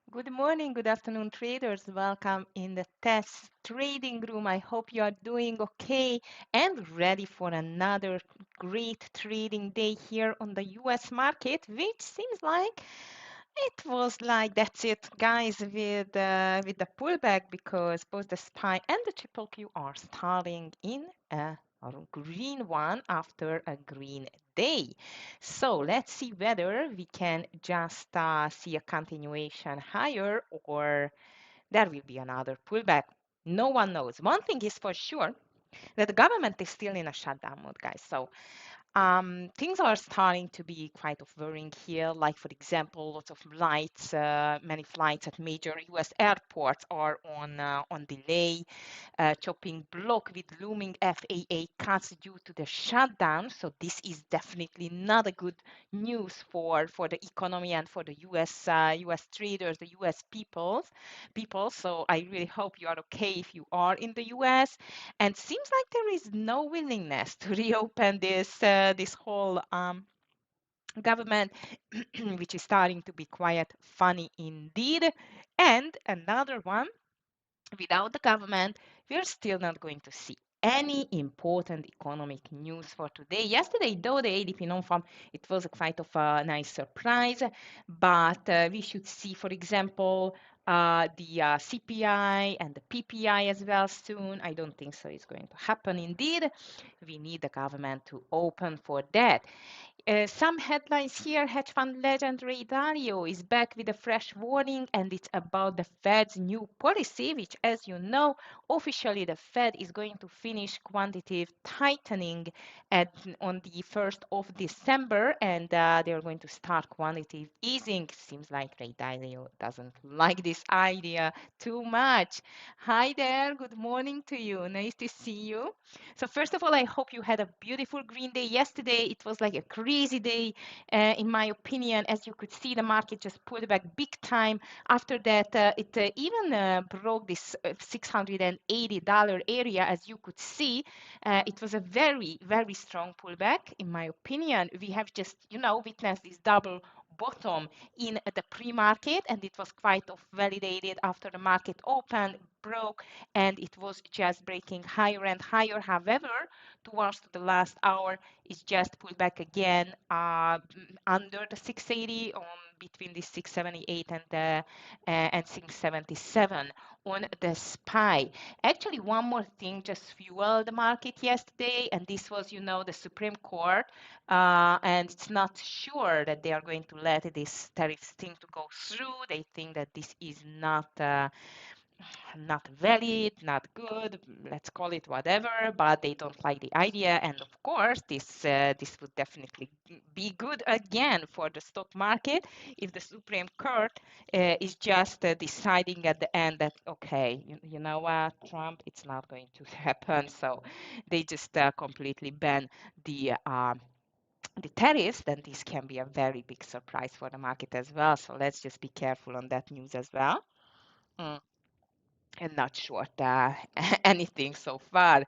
Good morning, good afternoon, traders. Welcome in the TEFS trading room. I hope you are doing okay and ready for another great trading day here on the US market, which seems like it was like that's it, guys, with the pullback because both the SPY and the triple Q are starting in a green one after a green day. So let's see whether we can just see a continuation higher or there will be another pullback. No one knows. One thing is for sure that the government is still in a shutdown mode, guys. So things are starting to be quite of worrying here. Like, for example, lots of flights, many flights at major US airports are on delay. Chopping block with looming FAA cuts due to the shutdown. So this is definitely not a good news for the economy and for the US traders, the US people. So I really hope you are okay if you are in the US. And seems like there is no willingness to reopen this whole government, which is starting to be quite funny indeed. And another one, without the government, we're still not going to see any important economic news for today. Yesterday, though, the ADP non-farm, it was a quite of a nice surprise, but we should see, for example, the CPI and the PPI as well soon. I don't think so it's going to happen indeed. We need the government to open for that. Some headlines here. Hedge fund legend Ray Dalio is back with a fresh warning, and it's about the Fed's new policy, which, as you know, officially the Fed is going to finish quantitative tightening on the 1st of December, and they're going to start quantitative easing. Seems like Ray Dalio doesn't like this idea too much. Hi there, good morning to you. Nice to see you. So first of all, I hope you had a beautiful green day yesterday. It was like a crazy day, in my opinion. As you could see, the market just pulled back big time. After that, it even broke this $680 area, as you could see. It was a very, very strong pullback, in my opinion. We have just, witnessed this double bottom in the pre-market, and it was quite of validated after the market opened, broke, and it was just breaking higher and higher. However, towards the last hour, it's just pulled back again under the 680 on between the 678 and 677 on the SPY. Actually, one more thing just fueled the market yesterday, and this was, the Supreme Court, and it's not sure that they are going to let this tariff thing to go through. They think that this is not valid, not good, let's call it whatever, but they don't like the idea. And of course, this would definitely be good again for the stock market if the Supreme Court is just deciding at the end that, okay, you know what, Trump, it's not going to happen. So they just completely ban the tariffs, then this can be a very big surprise for the market as well. So let's just be careful on that news as well. Mm. And not short anything so far.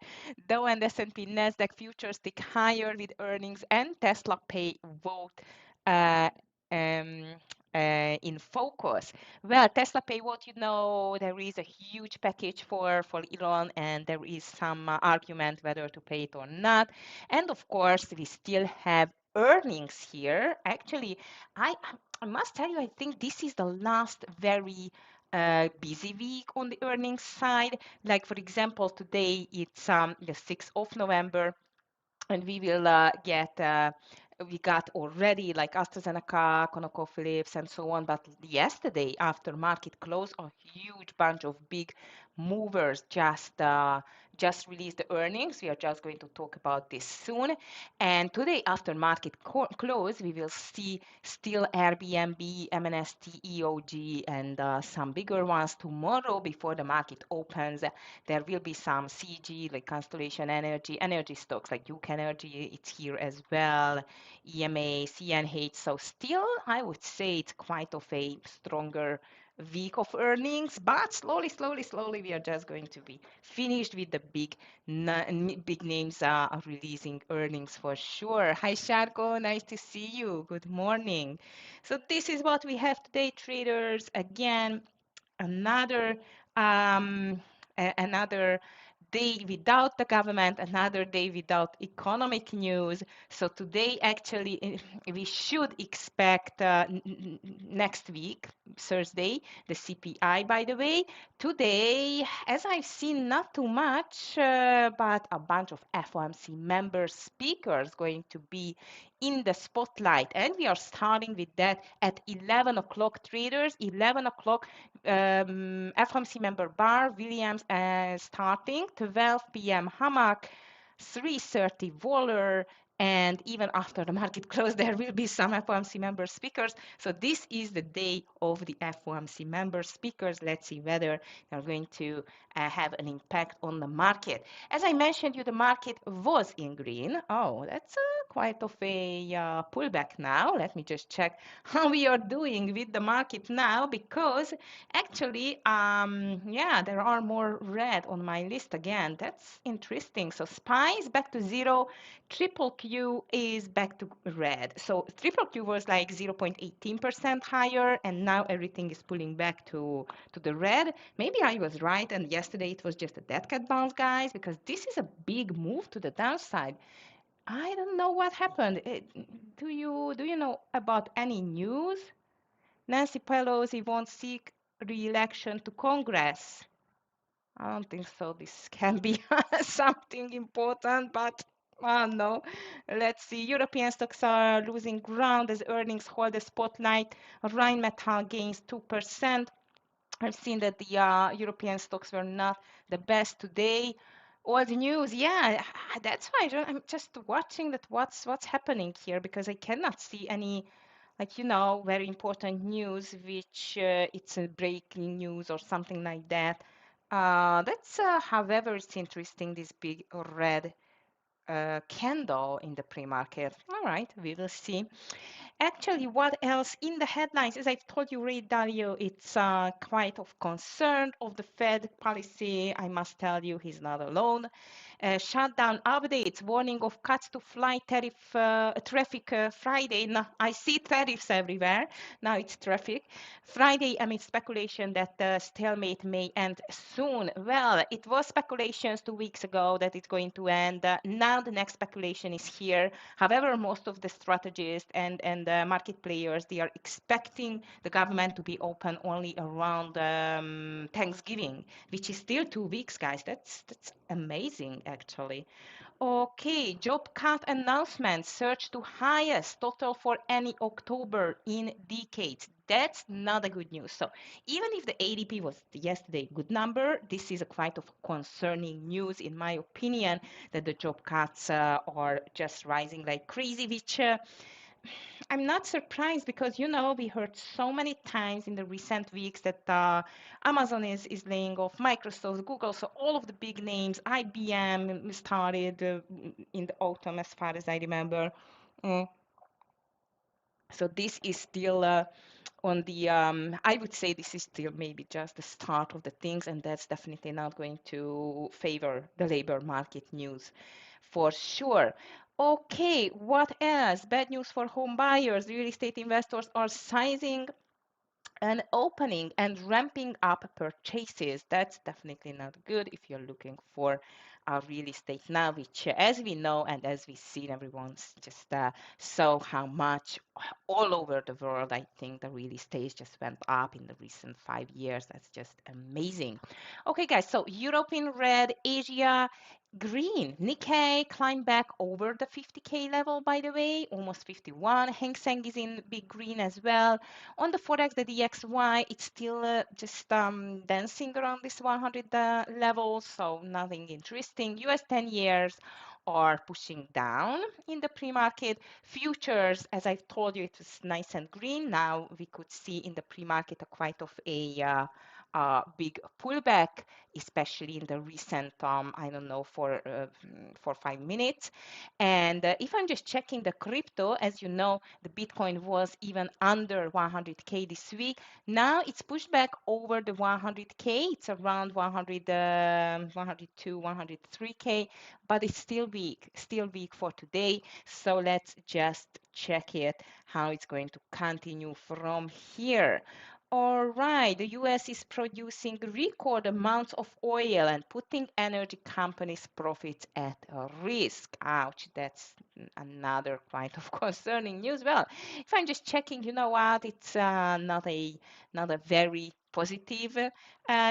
Dow and S&P Nasdaq futures tick higher with earnings and Tesla pay vote uh, um, in focus. Well, Tesla pay vote, there is a huge package for Elon, and there is some argument whether to pay it or not. And of course, we still have earnings here. Actually, I I must tell you, I think this is the last very busy week on the earnings side. Like, for example, today it's the 6th of November, and we will we got already like AstraZeneca, ConocoPhillips, and so on. But yesterday, after market close, a huge bunch of big movers just released the earnings. We are just going to talk about this soon. And today, after market close, we will see still Airbnb, M&ST, EOG, and some bigger ones tomorrow before the market opens. There will be some CG, like Constellation Energy, energy stocks like Duke Energy, it's here as well, EMA, CNH. So still, I would say it's quite of a stronger week of earnings, but slowly, slowly, slowly, we are just going to be finished with the big names releasing earnings for sure. Hi, Sharko, nice to see you. Good morning. So this is what we have today, traders. Again, another um, another day without the government, another day without economic news. So today, actually, we should expect next week, Thursday, the CPI, by the way. Today, as I've seen, not too much, but a bunch of FOMC member speakers going to be in the spotlight. And we are starting with that at 11 o'clock, traders, 11 o'clock. FOMC member Barr, Williams starting, 12 p.m. Hamak, 3:30 Waller, and even after the market close, there will be some FOMC member speakers. So this is the day of the FOMC member speakers. Let's see whether they're going to have an impact on the market. As I mentioned you, the market was in green. Oh, that's quite of a pullback now. Let me just check how we are doing with the market now, because actually, yeah, there are more red on my list again. That's interesting. So SPY is back to zero. Triple Q is back to red. So triple Q was like 0.18% higher, and now everything is pulling back to the red. Maybe I was right, and yesterday it was just a dead cat bounce, guys, because this is a big move to the downside. I don't know what happened. Do you know about any news? Nancy Pelosi won't seek re-election to Congress. I don't think so. This can be something important, but I don't know. Let's see. European stocks are losing ground as earnings hold the spotlight. Rheinmetall gains 2%. I've seen that the European stocks were not the best today. All the news, yeah, that's why I'm just watching that what's happening here, because I cannot see any, like, very important news which it's a breaking news or something like that. However, it's interesting, this big red candle in the pre-market. All right, we will see. Actually, what else in the headlines? As I've told you, Ray Dalio, it's quite of concern of the Fed policy. I must tell you, he's not alone. Shutdown updates, warning of cuts to flight traffic Friday. Now, I see tariffs everywhere. Now it's traffic. Friday, amid speculation that the stalemate may end soon. Well, it was speculations 2 weeks ago that it's going to end. Now the next speculation is here. However, most of the strategists and market players, they are expecting the government to be open only around Thanksgiving, which is still 2 weeks, guys. That's amazing, actually. Okay, job cut announcements surge to highest total for any October in decades. That's not a good news. So even if the ADP was yesterday a good number, this is a quite of concerning news, in my opinion, that the job cuts are just rising like crazy, which I'm not surprised, because we heard so many times in the recent weeks that Amazon is laying off, Microsoft, Google, so all of the big names. IBM started in the autumn, as far as I remember. Uh, so this is still on the, I would say this is still maybe just the start of the things, and that's definitely not going to favor the labor market news for sure. Okay, what else? Bad news for home buyers. Real estate investors are sizing and opening and ramping up purchases. That's definitely not good if you're looking for real estate now, which, as we know and as we see, everyone's just saw how much all over the world, I think the real estate just went up in the recent 5 years. That's just amazing. Okay, guys, so Europe in red, Asia green. Nikkei climbed back over the 50K level, by the way, almost 51. Hang Seng is in big green as well. On the forex, the DXY, it's still just dancing around this 100 level, so nothing interesting. US 10 years are pushing down in the pre-market. Futures, as I've told you, it was nice and green. Now we could see in the pre-market a quite of a a big pullback, especially in the recent, I don't know, for 5 minutes. And if I'm just checking the crypto, as you know, the Bitcoin was even under 100K this week. Now it's pushed back over the 100K. It's around 100, 102, 103K, but it's still weak for today. So let's just check it, how it's going to continue from here. All right, the US is producing record amounts of oil and putting energy companies' profits at risk. Ouch, that's another quite of concerning news. Well, if I'm just checking, you know what? It's not a very positive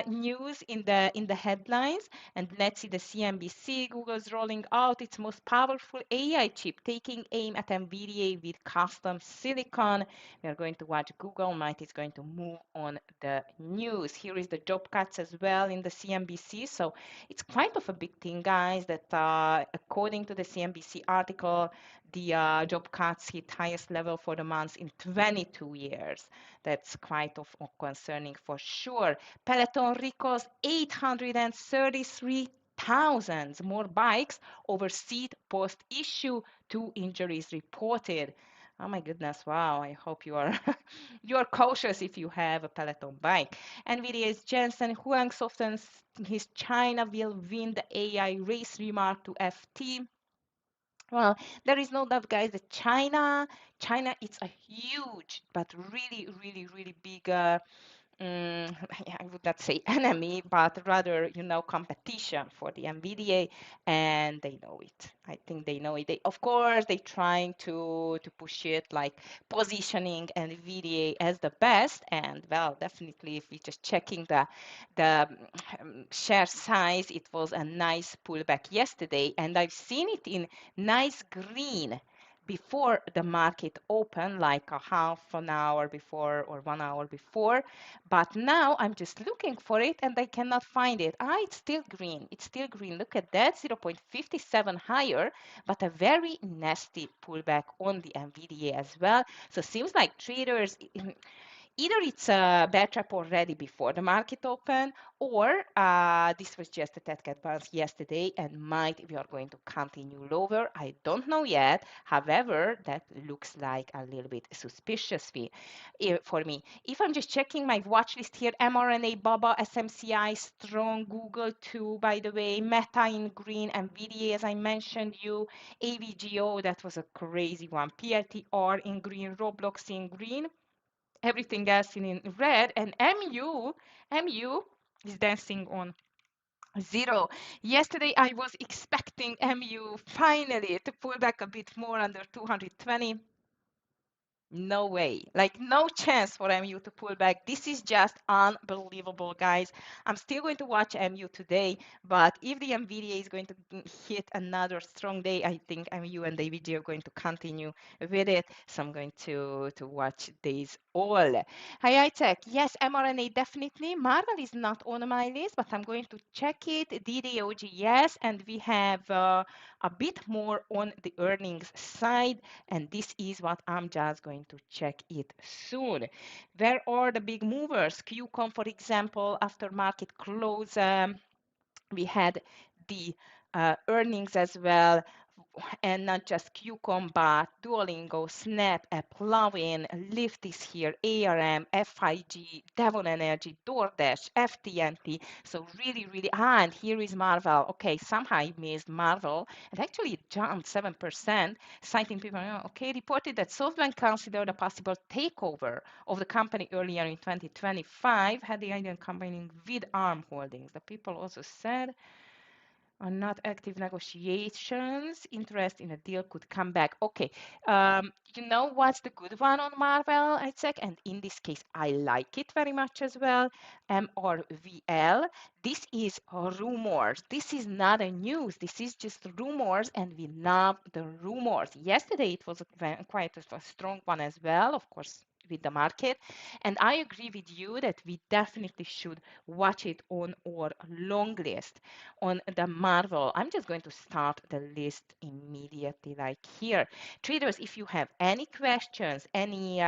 news in the headlines. And let's see the CNBC. Google's rolling out its most powerful AI chip, taking aim at NVIDIA with custom silicon. We are going to watch Google. Might is going to move on the news. Here is the job cuts as well in the CNBC. So it's quite of a big thing, guys, that according to the CNBC article, the job cuts hit highest level for the months in 22 years. That's quite of concerning for sure. Peloton recalls 833,000 more bikes over seat post issue, 2 injuries reported. Oh my goodness, wow. I hope you are you are cautious if you have a Peloton bike. NVIDIA's Jensen Huang softens his China will win the AI race remark to FT. Well, there is no doubt, guys, that China it's a huge but really big I would not say enemy, but rather, competition for the NVDA, and they know it. I think they know it. Of course, they trying to push it like positioning NVDA as the best, and well, definitely, if we just checking the share size, it was a nice pullback yesterday, and I've seen it in nice green before the market opened, like a half an hour before or 1 hour before. But now I'm just looking for it and I cannot find it. Ah, it's still green. It's still green. Look at that, 0.57 higher, but a very nasty pullback on the NVDA as well. So seems like traders either it's a bad trap already before the market open, or this was just a tech advance yesterday and might we are going to continue lower. I don't know yet. However, that looks like a little bit suspicious for me. If I'm just checking my watch list here, mRNA, BABA, SMCI, strong, Google too, by the way, Meta in green, NVIDIA, as I mentioned you, AVGO, that was a crazy one, PLTR in green, Roblox in green, everything else in red, and mu is dancing on zero. Yesterday I was expecting mu finally to pull back a bit more under 220. No way, like no chance for MU to pull back. This is just unbelievable, guys. I'm still going to watch MU today, but if the NVIDIA is going to hit another strong day, I think MU and AVG are going to continue with it. So I'm going to watch these all. Hi, tech. Yes, mRNA definitely. Marvel is not on my list, but I'm going to check it. DDOG, yes, and we have a bit more on the earnings side, and this is what I'm just going to check it soon. Where are the big movers? QCOM, for example, after market close, we had the earnings as well, and not just QCOM, but Duolingo, Snap, AppLovin, Lyft is here, ARM, FIG, Devon Energy, DoorDash, FTNT. So really, and here is Marvel. Okay, somehow I missed Marvel. It actually jumped 7%, citing people, okay, reported that SoftBank considered a possible takeover of the company earlier in 2025, had the idea of combining with ARM Holdings. The people also said, are not active negotiations. Interest in a deal could come back. Okay, you know what's the good one on Marvel, Isaac? And in this case, I like it very much as well. MRVL. This is rumors. This is not a news. This is just rumors, and we love the rumors. Yesterday, it was quite a strong one as well, of course, with the market. And I agree with you that we definitely should watch it on our long list on the Marvel. I'm just going to start the list immediately, like here. Traders, if you have any questions, any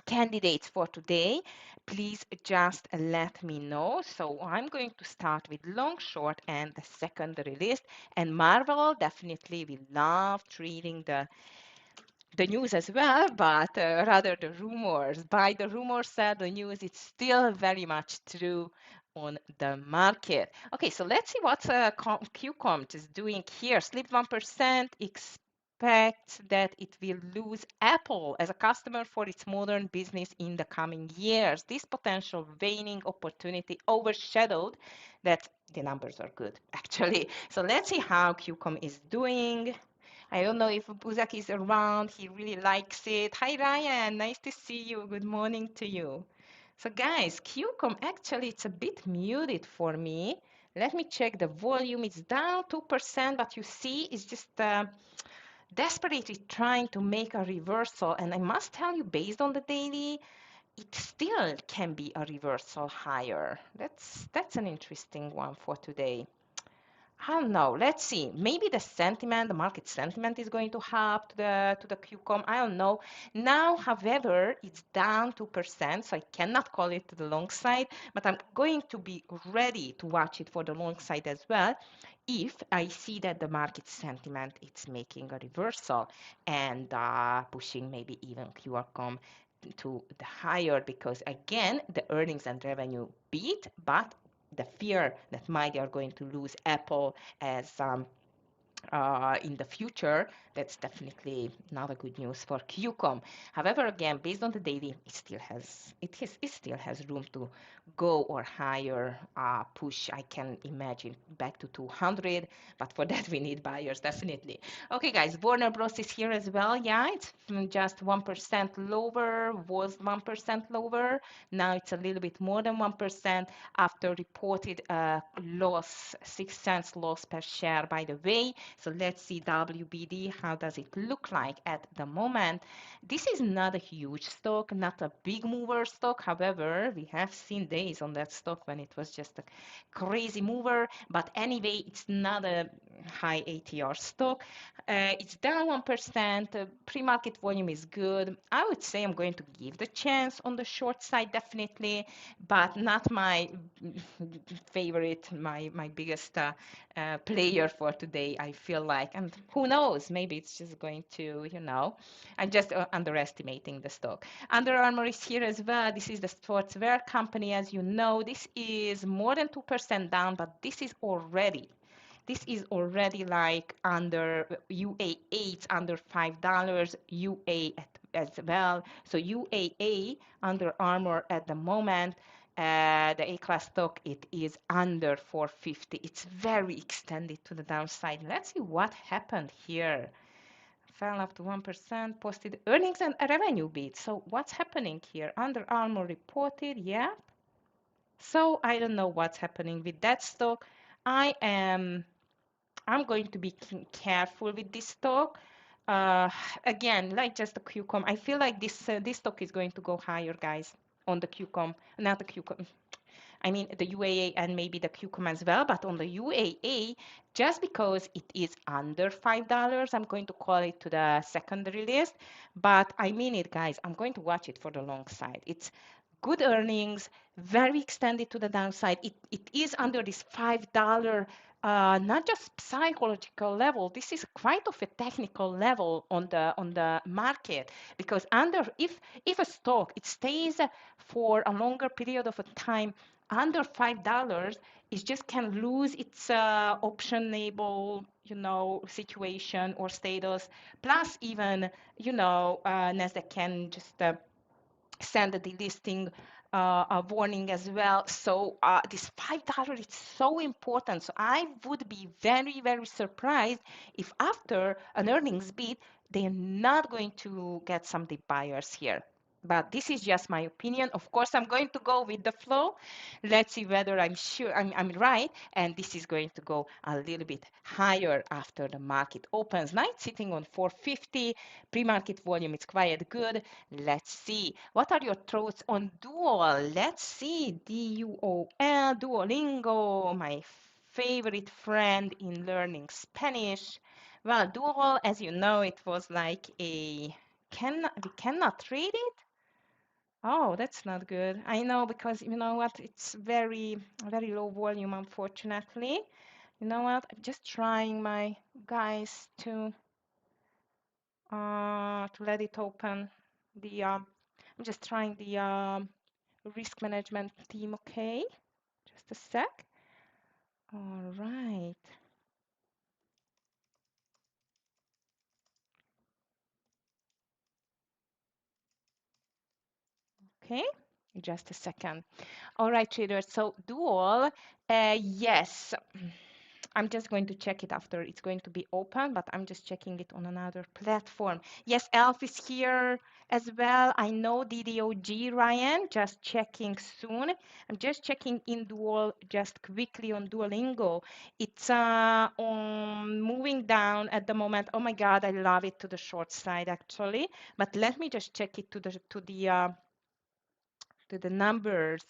candidates for today, please just let me know. So I'm going to start with long short and the secondary list. And Marvel, definitely we love treating the news as well, but rather the rumors. By the rumors said the news, it's still very much true on the market. Okay, so let's see what QComm is doing here. Slipped 1%, expects that it will lose Apple as a customer for its modern business in the coming years. This potential waning opportunity overshadowed that the numbers are good, actually. So let's see how QComm is doing. I don't know if Buzak is around. He really likes it. Hi, Ryan. Nice to see you. Good morning to you. So, guys, QCOM actually it's a bit muted for me. Let me check the volume. It's down 2%, but you see, it's just desperately trying to make a reversal. And I must tell you, based on the daily, it still can be a reversal higher. That's an interesting one for today. I don't know. Let's see. Maybe the sentiment, the market sentiment is going to help to the QCOM. I don't know. Now, however, it's down 2%, so I cannot call it the long side, but I'm going to be ready to watch it for the long side as well if I see that the market sentiment is making a reversal and pushing maybe even QCOM to the higher because again the earnings and revenue beat, but the fear that might they are going to lose Apple as in the future, that's definitely not a good news for QCOM. However, again, based on the daily, it still has room to go or higher push. I can imagine back to 200, but for that we need buyers definitely. Okay, guys, Warner Bros is here as well. Yeah, it's just 1% lower, was 1% lower. Now it's a little bit more than 1% after reported loss, 6 cents loss per share, by the way. So let's see WBD, how does it look like at the moment? This is not a huge stock, not a big mover stock. However, we have seen days on that stock when it was just a crazy mover. But anyway, it's not a high ATR stock. It's down 1%. Pre-market volume is good. I would say I'm going to give the chance on the short side, definitely, but not my favorite, my biggest player for today, I feel like. And who knows, maybe it's just going to, I'm just underestimating the stock. Under Armour is here as well. This is the sportswear company, as you know. This is more than 2% down, but this is already like under UAA, it's under $5, UA as well. So UAA, Under Armour at the moment, the A-class stock, it is under 450. It's very extended to the downside. Let's see what happened here. Fell up to 1%, posted earnings and a revenue beat. So what's happening here? Under Armour reported, yeah. So I don't know what's happening with that stock. I'm going to be careful with this stock. Uh, Again, like just the QCOM, I feel like this stock is going to go higher, guys, on the QCOM, not the QCOM. I mean the UAA and maybe the QCOM as well, but on the UAA, just because it is under $5, I'm going to call it to the secondary list. But I mean it, guys. I'm going to watch it for the long side. It's good earnings, very extended to the downside. It is under this $5, not just psychological level. This is quite of a technical level on the market because if a stock it stays for a longer period of a time under $5, it just can lose its optionable, situation or status. Plus, even, Nasdaq can just send a delisting a warning as well. So this $5 is so important. So I would be very, very surprised if after an earnings beat, they're not going to get some deep buyers here. But this is just my opinion. Of course, I'm going to go with the flow. Let's see whether I'm sure I'm right. And this is going to go a little bit higher after the market opens. Now it's sitting on 450. Pre-market volume is quite good. Let's see. What are your thoughts on Dual? Let's see. DUOL, Duolingo, my favorite friend in learning Spanish. Well, Dual, as you know, it was like we cannot read it. Oh, that's not good. I know because you know what? It's very low volume, unfortunately. You know what? I'm just trying my guys to let it open. I'm just trying the risk management team. Okay, just a sec. All right. Okay, just a second. All right, traders. So dual, yes. I'm just going to check it after it's going to be open, but I'm just checking it on another platform. Yes, Elf is here as well. I know DDOG, Ryan, just checking soon. I'm just checking in Dual just quickly on Duolingo. It's on moving down at the moment. Oh my God, I love it to the short side actually. But let me just check it to the numbers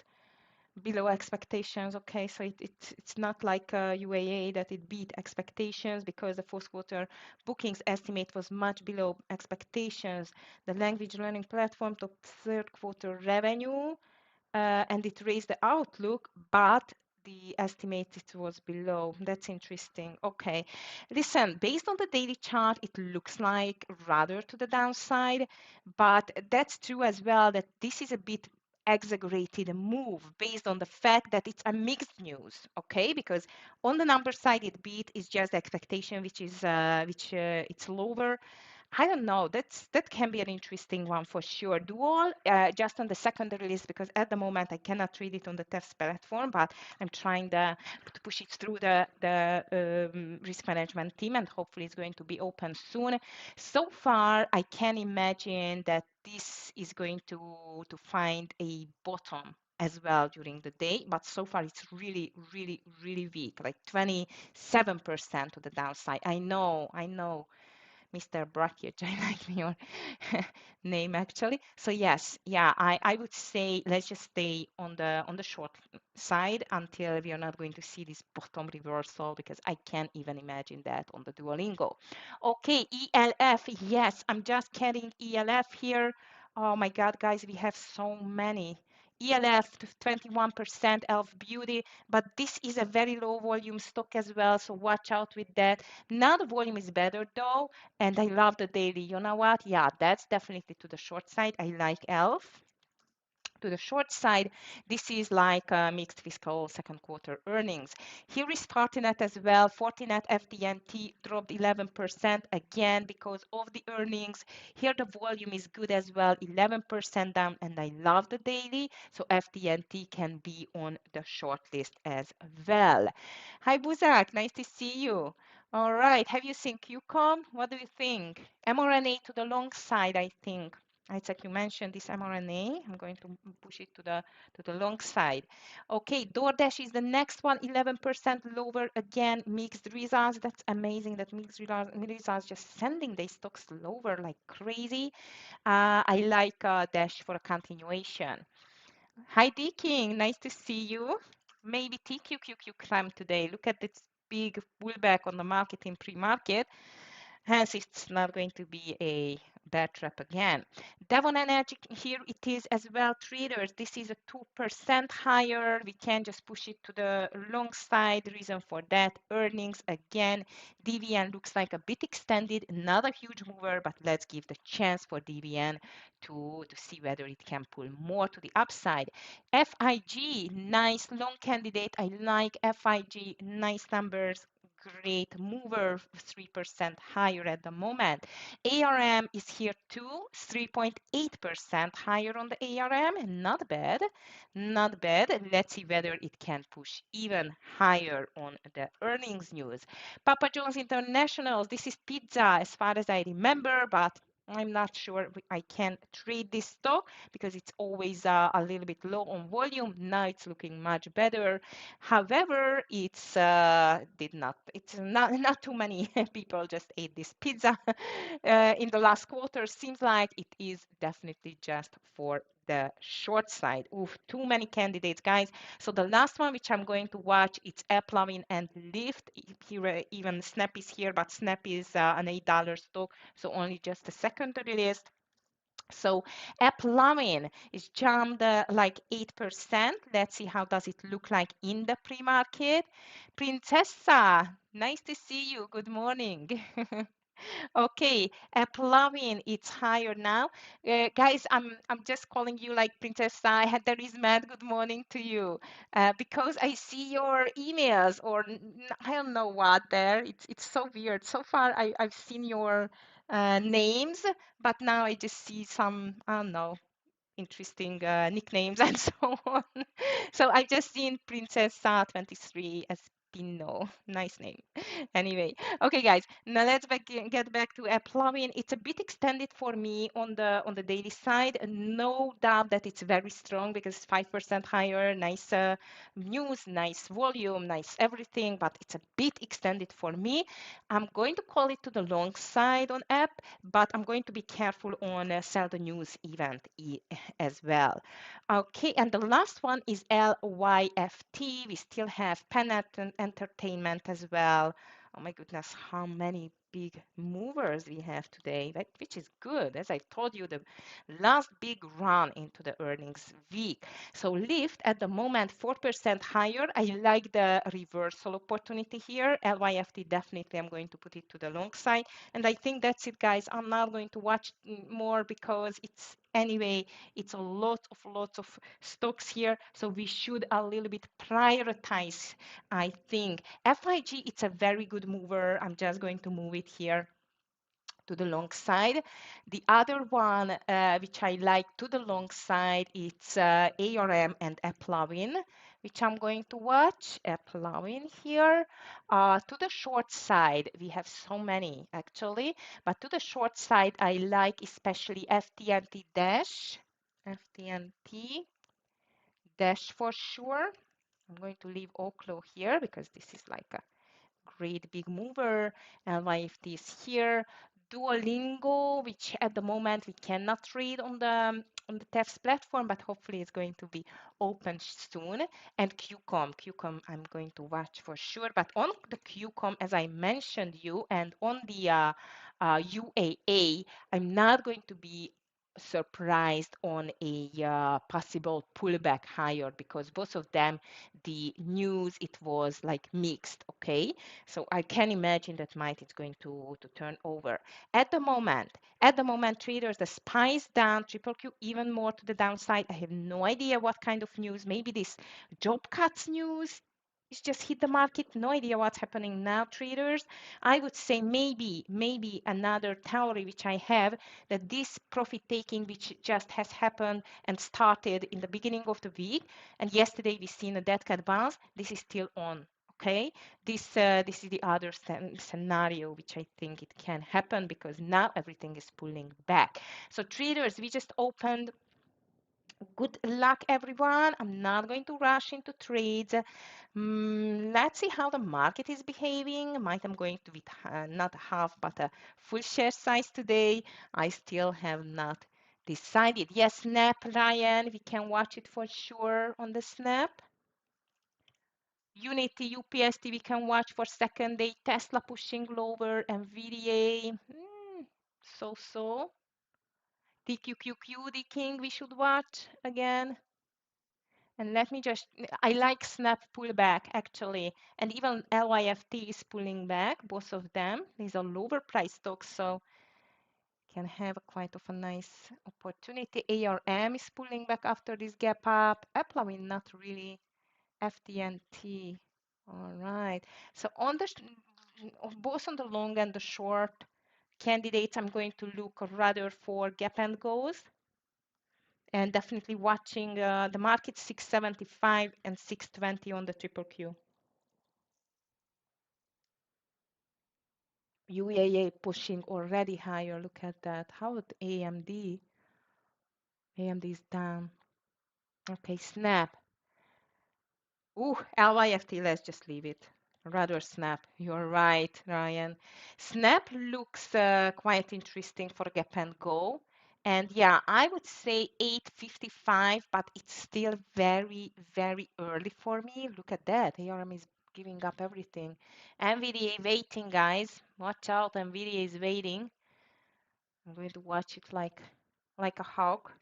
below expectations. Okay, so it's not like UAA that it beat expectations because the fourth quarter bookings estimate was much below expectations. The language learning platform top third quarter revenue and it raised the outlook, but the estimate it was below. That's interesting. Okay, listen, based on the daily chart, it looks like rather to the downside, but that's true as well that this is a bit exaggerated move based on the fact that it's a mixed news, okay? Because on the number side, it beat is just the expectation, which is it's lower. I don't know. That can be an interesting one for sure. Dual, just on the secondary list because at the moment I cannot trade it on the TEFS platform, but I'm trying to push it through the risk management team, and hopefully it's going to be open soon. So far, I can imagine that this is going to find a bottom as well during the day, but so far it's really weak, like 27% to the downside. I know. Mr. Brackage, I like your name actually. So yes, yeah, I would say let's just stay on the short side until we are not going to see this bottom reversal because I can't even imagine that on the Duolingo. Okay, ELF, yes, I'm just carrying ELF here. Oh my God, guys, we have so many. ELF 21% Elf Beauty, but this is a very low volume stock as well, so watch out with that. Now the volume is better though, and I love the daily. You know what? Yeah, that's definitely to the short side. I like ELF. To the short side, this is like mixed fiscal second quarter earnings. Here is Fortinet as well. Fortinet FDNT dropped 11% again because of the earnings. Here the volume is good as well, 11% down, and I love the daily. So FDNT can be on the short list as well. Hi Buzak, nice to see you. All right, have you seen QCOM? What do you think? mRNA to the long side, I think. Isaac, you mentioned this mRNA. I'm going to push it to the long side. Okay, DoorDash is the next one, 11% lower again. Mixed results. That's amazing that mixed results just sending their stocks lower like crazy. I like Dash for a continuation. Hi, D King. Nice to see you. Maybe TQQQ climb today. Look at this big pullback on the market in pre-market. Hence, it's not going to be a bad trap again. Devon Energy, here it is as well. Traders, this is a 2% higher. We can just push it to the long side. Reason for that, earnings again. DVN looks like a bit extended, not a huge mover, but let's give the chance for DVN to see whether it can pull more to the upside. FIG, nice long candidate. I like FIG, nice numbers, great mover, 3% higher at the moment. ARM is here too, 3.8% higher on the ARM. Not bad, not bad. Let's see whether it can push even higher on the earnings news. Papa John's International, this is pizza as far as I remember, but I'm not sure I can trade this stock because it's always a little bit low on volume. Now it's looking much better. However, it's not too many people just ate this pizza in the last quarter. Seems like it is definitely just for the short side. Oof, too many candidates, guys. So the last one, which I'm going to watch, it's Applovin and Lyft. Here, even Snap is here, but Snap is an $8 stock, so only just a secondary list. So plumbing is jumped like 8%. Let's see how does it look like in the pre-market. Princessa, nice to see you. Good morning. Okay, plumbing it's higher now. Guys, I'm just calling you like Princessa. I had there is mad good morning to you because I see your emails or I don't know what there. It's so weird. So far I've seen your names, but now I just see some, I don't know, interesting nicknames and so on. So I just seen Princessa 23 as Pino. Nice name. Anyway, okay, guys. Now get back to plumbing. It's a bit extended for me on the daily side. No doubt that it's very strong because it's 5% higher. Nice news, nice volume, nice everything. But it's a bit extended for me. I'm going to call it to the long side on app, but I'm going to be careful on sell the news event as well. Okay, and the last one is LYFT. We still have Penn Entertainment as well. Oh my goodness, how many big movers we have today, which is good. As I told you, the last big run into the earnings week. So Lyft at the moment 4% higher. I like the reversal opportunity here. LYFT definitely I'm going to put it to the long side. And I think that's it, guys. I'm not going to watch more because it's anyway, it's a lots of stocks here. So we should a little bit prioritize, I think. FIG, it's a very good mover. I'm just going to move it here to the long side. The other one, which I like to the long side, it's ARM and Applawin, which I'm going to watch. Applawin here. To the short side, we have so many actually, but to the short side, I like especially FTNT Dash. FTNT Dash for sure. I'm going to leave Oklo here because this is like a great big mover. And LYFT is here. Duolingo, which at the moment we cannot trade on the TEFS platform, but hopefully it's going to be open soon. And QCOM I'm going to watch for sure. But on the QCOM, as I mentioned you, and on the UAA, I'm not going to be surprised on a possible pullback higher because both of them the news it was like mixed. Okay, so I can imagine that might is going to turn over at the moment traders the spice down triple q even more to the downside. I have no idea what kind of news. Maybe this job cuts news it's just hit the market. No idea what's happening now, traders. I would say maybe another theory which I have that this profit taking which just has happened and started in the beginning of the week, and yesterday we seen a dead cat bounce. This is still on. Okay, this is the other scenario which I think it can happen because now everything is pulling back. So traders, we just opened. Good luck, everyone. I'm not going to rush into trades. Let's see how the market is behaving. Might I'm going to be not half, but a full share size today. I still have not decided. Yes, Snap, Ryan, we can watch it for sure on the Snap. Unity, UPST, we can watch for second day. Tesla pushing lower, NVIDIA, so-so. TQQQ, the king, we should watch again. And let me just, I like Snap pullback actually, and even LYFT is pulling back, both of them. These are lower price stocks, so can have quite of a nice opportunity. ARM is pulling back after this gap up. Apple, I mean, not really. FTNT. All right. So on the both on the long and the short candidates, I'm going to look rather for gap and goes and definitely watching the market 675 and 620 on the triple Q. UAA pushing already higher. Look at that. How about AMD? AMD is down. Okay, Snap. Ooh, LYFT, let's just leave it. Rather Snap. You're right, Ryan. Snap looks quite interesting for gap and go. And yeah, I would say 855, but it's still very early for me. Look at that. ARM is giving up everything. NVIDIA waiting, guys. Watch out, NVIDIA is waiting. I'm going to watch it like like a hawk.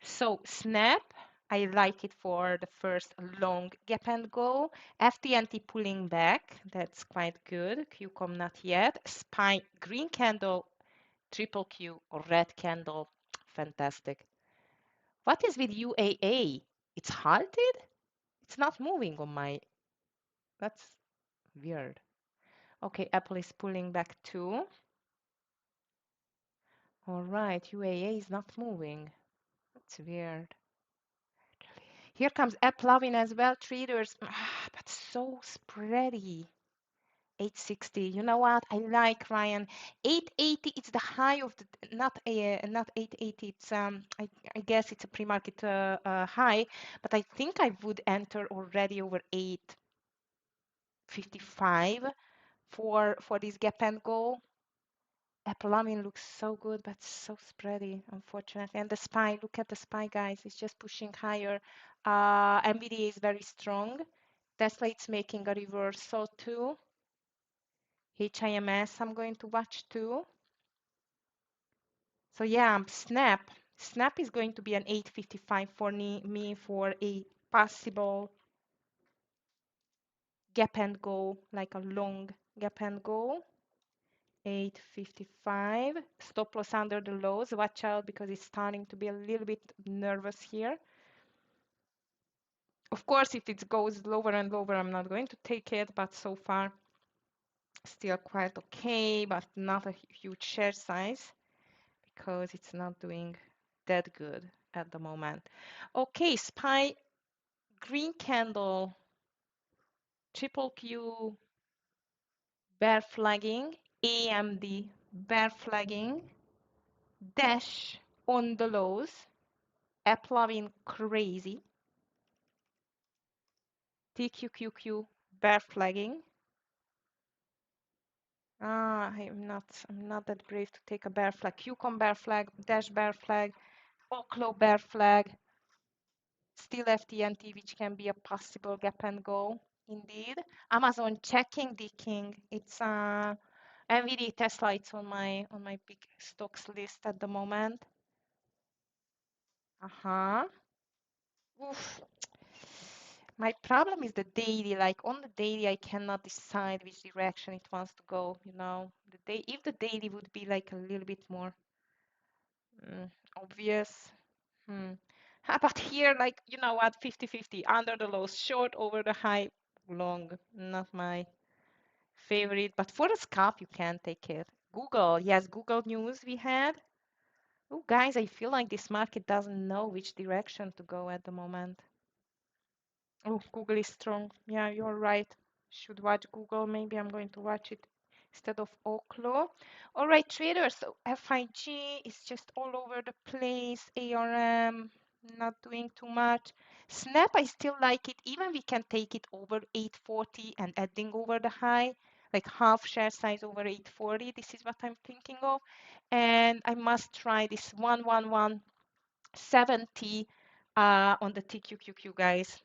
So snap, I like it for the first long gap and go. FTNT pulling back, that's quite good. QCOM not yet. SPY green candle, triple Q or red candle, fantastic. What is with UAA? It's halted? It's not moving on my, that's weird. Okay, Apple is pulling back too. All right, UAA is not moving. That's weird. Here comes AppLovin as well, traders. But so spready. 860. You know what? I like Ryan. 880. It's the high of the not 880. It's I guess it's a pre-market high, but I think I would enter already over 855 for this gap and go. Apollonin looks so good, but so spready, unfortunately. And the SPY, look at the SPY, guys. It's just pushing higher. NVIDIA is very strong. Tesla, it's making a reversal too. HIMS, I'm going to watch too. So yeah, Snap. Snap is going to be an 855 for me for a possible gap and go, like a long gap and go. 855. Stop loss under the lows. Watch out because it's starting to be a little bit nervous here. Of course, if it goes lower and lower, I'm not going to take it, but so far still quite okay, but not a huge share size because it's not doing that good at the moment. Okay, SPY green candle, triple Q bear flagging, AMD bear flagging, dash on the lows, AppLovin crazy, TQQQ bear flagging. I'm not that brave to take a bear flag. QCOM bear flag, dash bear flag, Oklo bear flag, still FTNT, which can be a possible gap and go. Indeed. Amazon checking decking. It's NVIDIA Tesla. It's on my big stocks list at the moment. Uh-huh. Oof. My problem is the daily. Like on the daily, I cannot decide which direction it wants to go. The day if the daily would be like a little bit more obvious. Hmm. How about here, like you know what, 50-50, under the low, short over the high, long. Not my favorite, but for a scalp, you can take it. Google, yes, Google News we had. Oh, guys, I feel like this market doesn't know which direction to go at the moment. Oh, Google is strong. Yeah, you're right. Should watch Google. Maybe I'm going to watch it instead of Oklo. All right, traders. So FIG is just all over the place. ARM not doing too much. Snap, I still like it. Even we can take it over 840 and adding over the high, like half share size over 840. This is what I'm thinking of. And I must try this 11170 on the TQQQ, guys.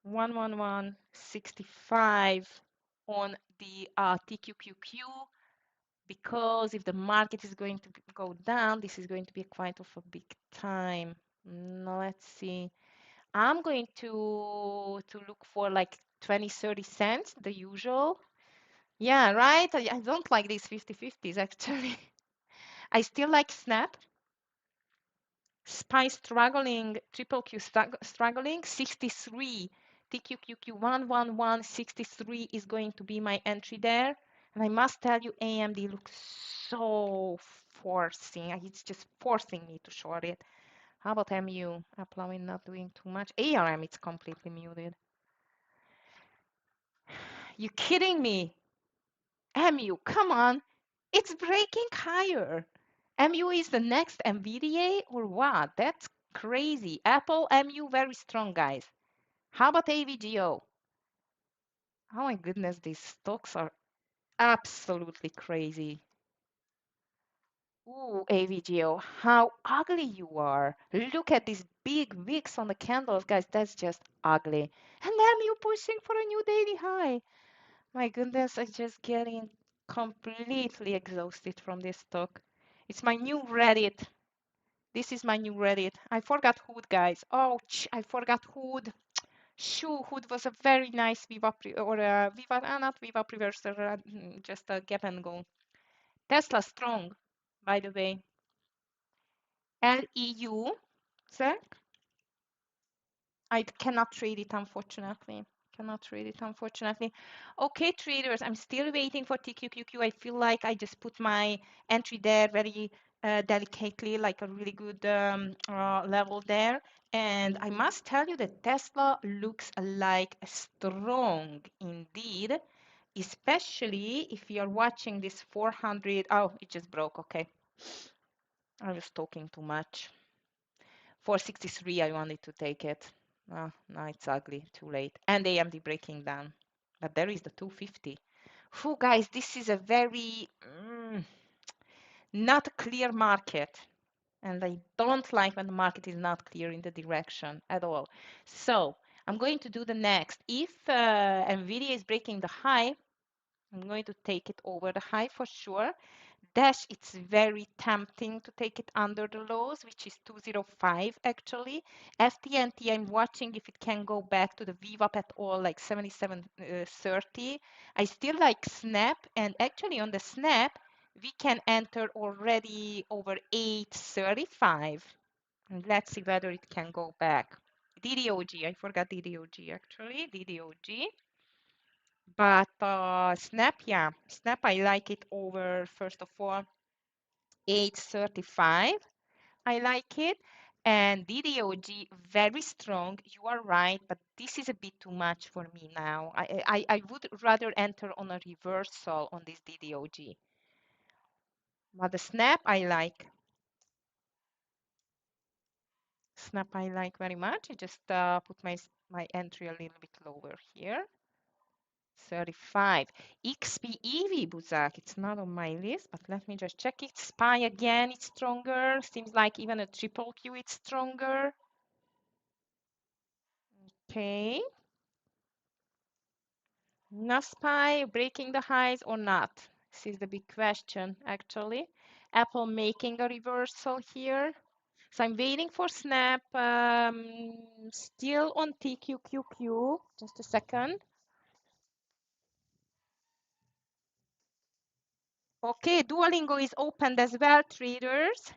11165 on the TQQQ because if the market is going to go down, this is going to be quite of a big time. Now let's see. I'm going to look for like 20-30 cents, the usual. Yeah, right. I don't like these 50-50s actually. I still like Snap. SPY struggling, triple Q struggling, 63. TQQQ 11163 is going to be my entry there. And I must tell you, AMD looks so forcing. It's just forcing me to short it. How about MU? Applying not doing too much. ARM, it's completely muted. You kidding me? MU, come on. It's breaking higher. MU is the next NVIDIA or what? That's crazy. Apple, MU, very strong, guys. How about AVGO? Oh my goodness, these stocks are absolutely crazy. Ooh, AVGO, how ugly you are. Look at these big wicks on the candles, guys. That's just ugly. And MU pushing for a new daily high. My goodness, I'm just getting completely exhausted from this stock. It's my new Reddit. This is my new Reddit. I forgot Hood, guys. Oh, I forgot Hood. Shoo, Hood was a very nice Viva or Viva, not Viva Preverser, just a gap and go. Tesla strong, by the way. LEU, sir. I cannot trade it, unfortunately. Cannot trade it, unfortunately. Okay, traders, I'm still waiting for TQQQ. I feel like I just put my entry there very delicately, like a really good level there. And I must tell you that Tesla looks like strong indeed, especially if you're watching this 400. Oh, it just broke. Okay. I was talking too much. 463, I wanted to take it. Oh, no, it's ugly, too late. And AMD breaking down. But there is the 250. Whew, guys, this is a very not clear market. And I don't like when the market is not clear in the direction at all. So I'm going to do the next. If NVIDIA is breaking the high, I'm going to take it over the high for sure. Dash, it's very tempting to take it under the lows, which is 205 actually. FTNT, I'm watching if it can go back to the VWAP at all, like 77.30. I still like Snap, and actually on the Snap, we can enter already over 835. And let's see whether it can go back. DDOG, I forgot DDOG actually, DDOG. But Snap, yeah, Snap, I like it over, first of all, 835. I like it. And DDOG, very strong. You are right, but this is a bit too much for me now. I would rather enter on a reversal on this DDOG. But the Snap, I like. Snap, I like very much. I just put my entry a little bit lower here. 35. XPEV Buzak, it's not on my list, but let me just check it. SPY again, it's stronger. Seems like even a triple Q, it's stronger. Okay. NASPY breaking the highs or not? This is the big question, actually. Apple making a reversal here. So I'm waiting for Snap. Still on TQQQ. Just a second. Okay, Duolingo is opened as well, traders.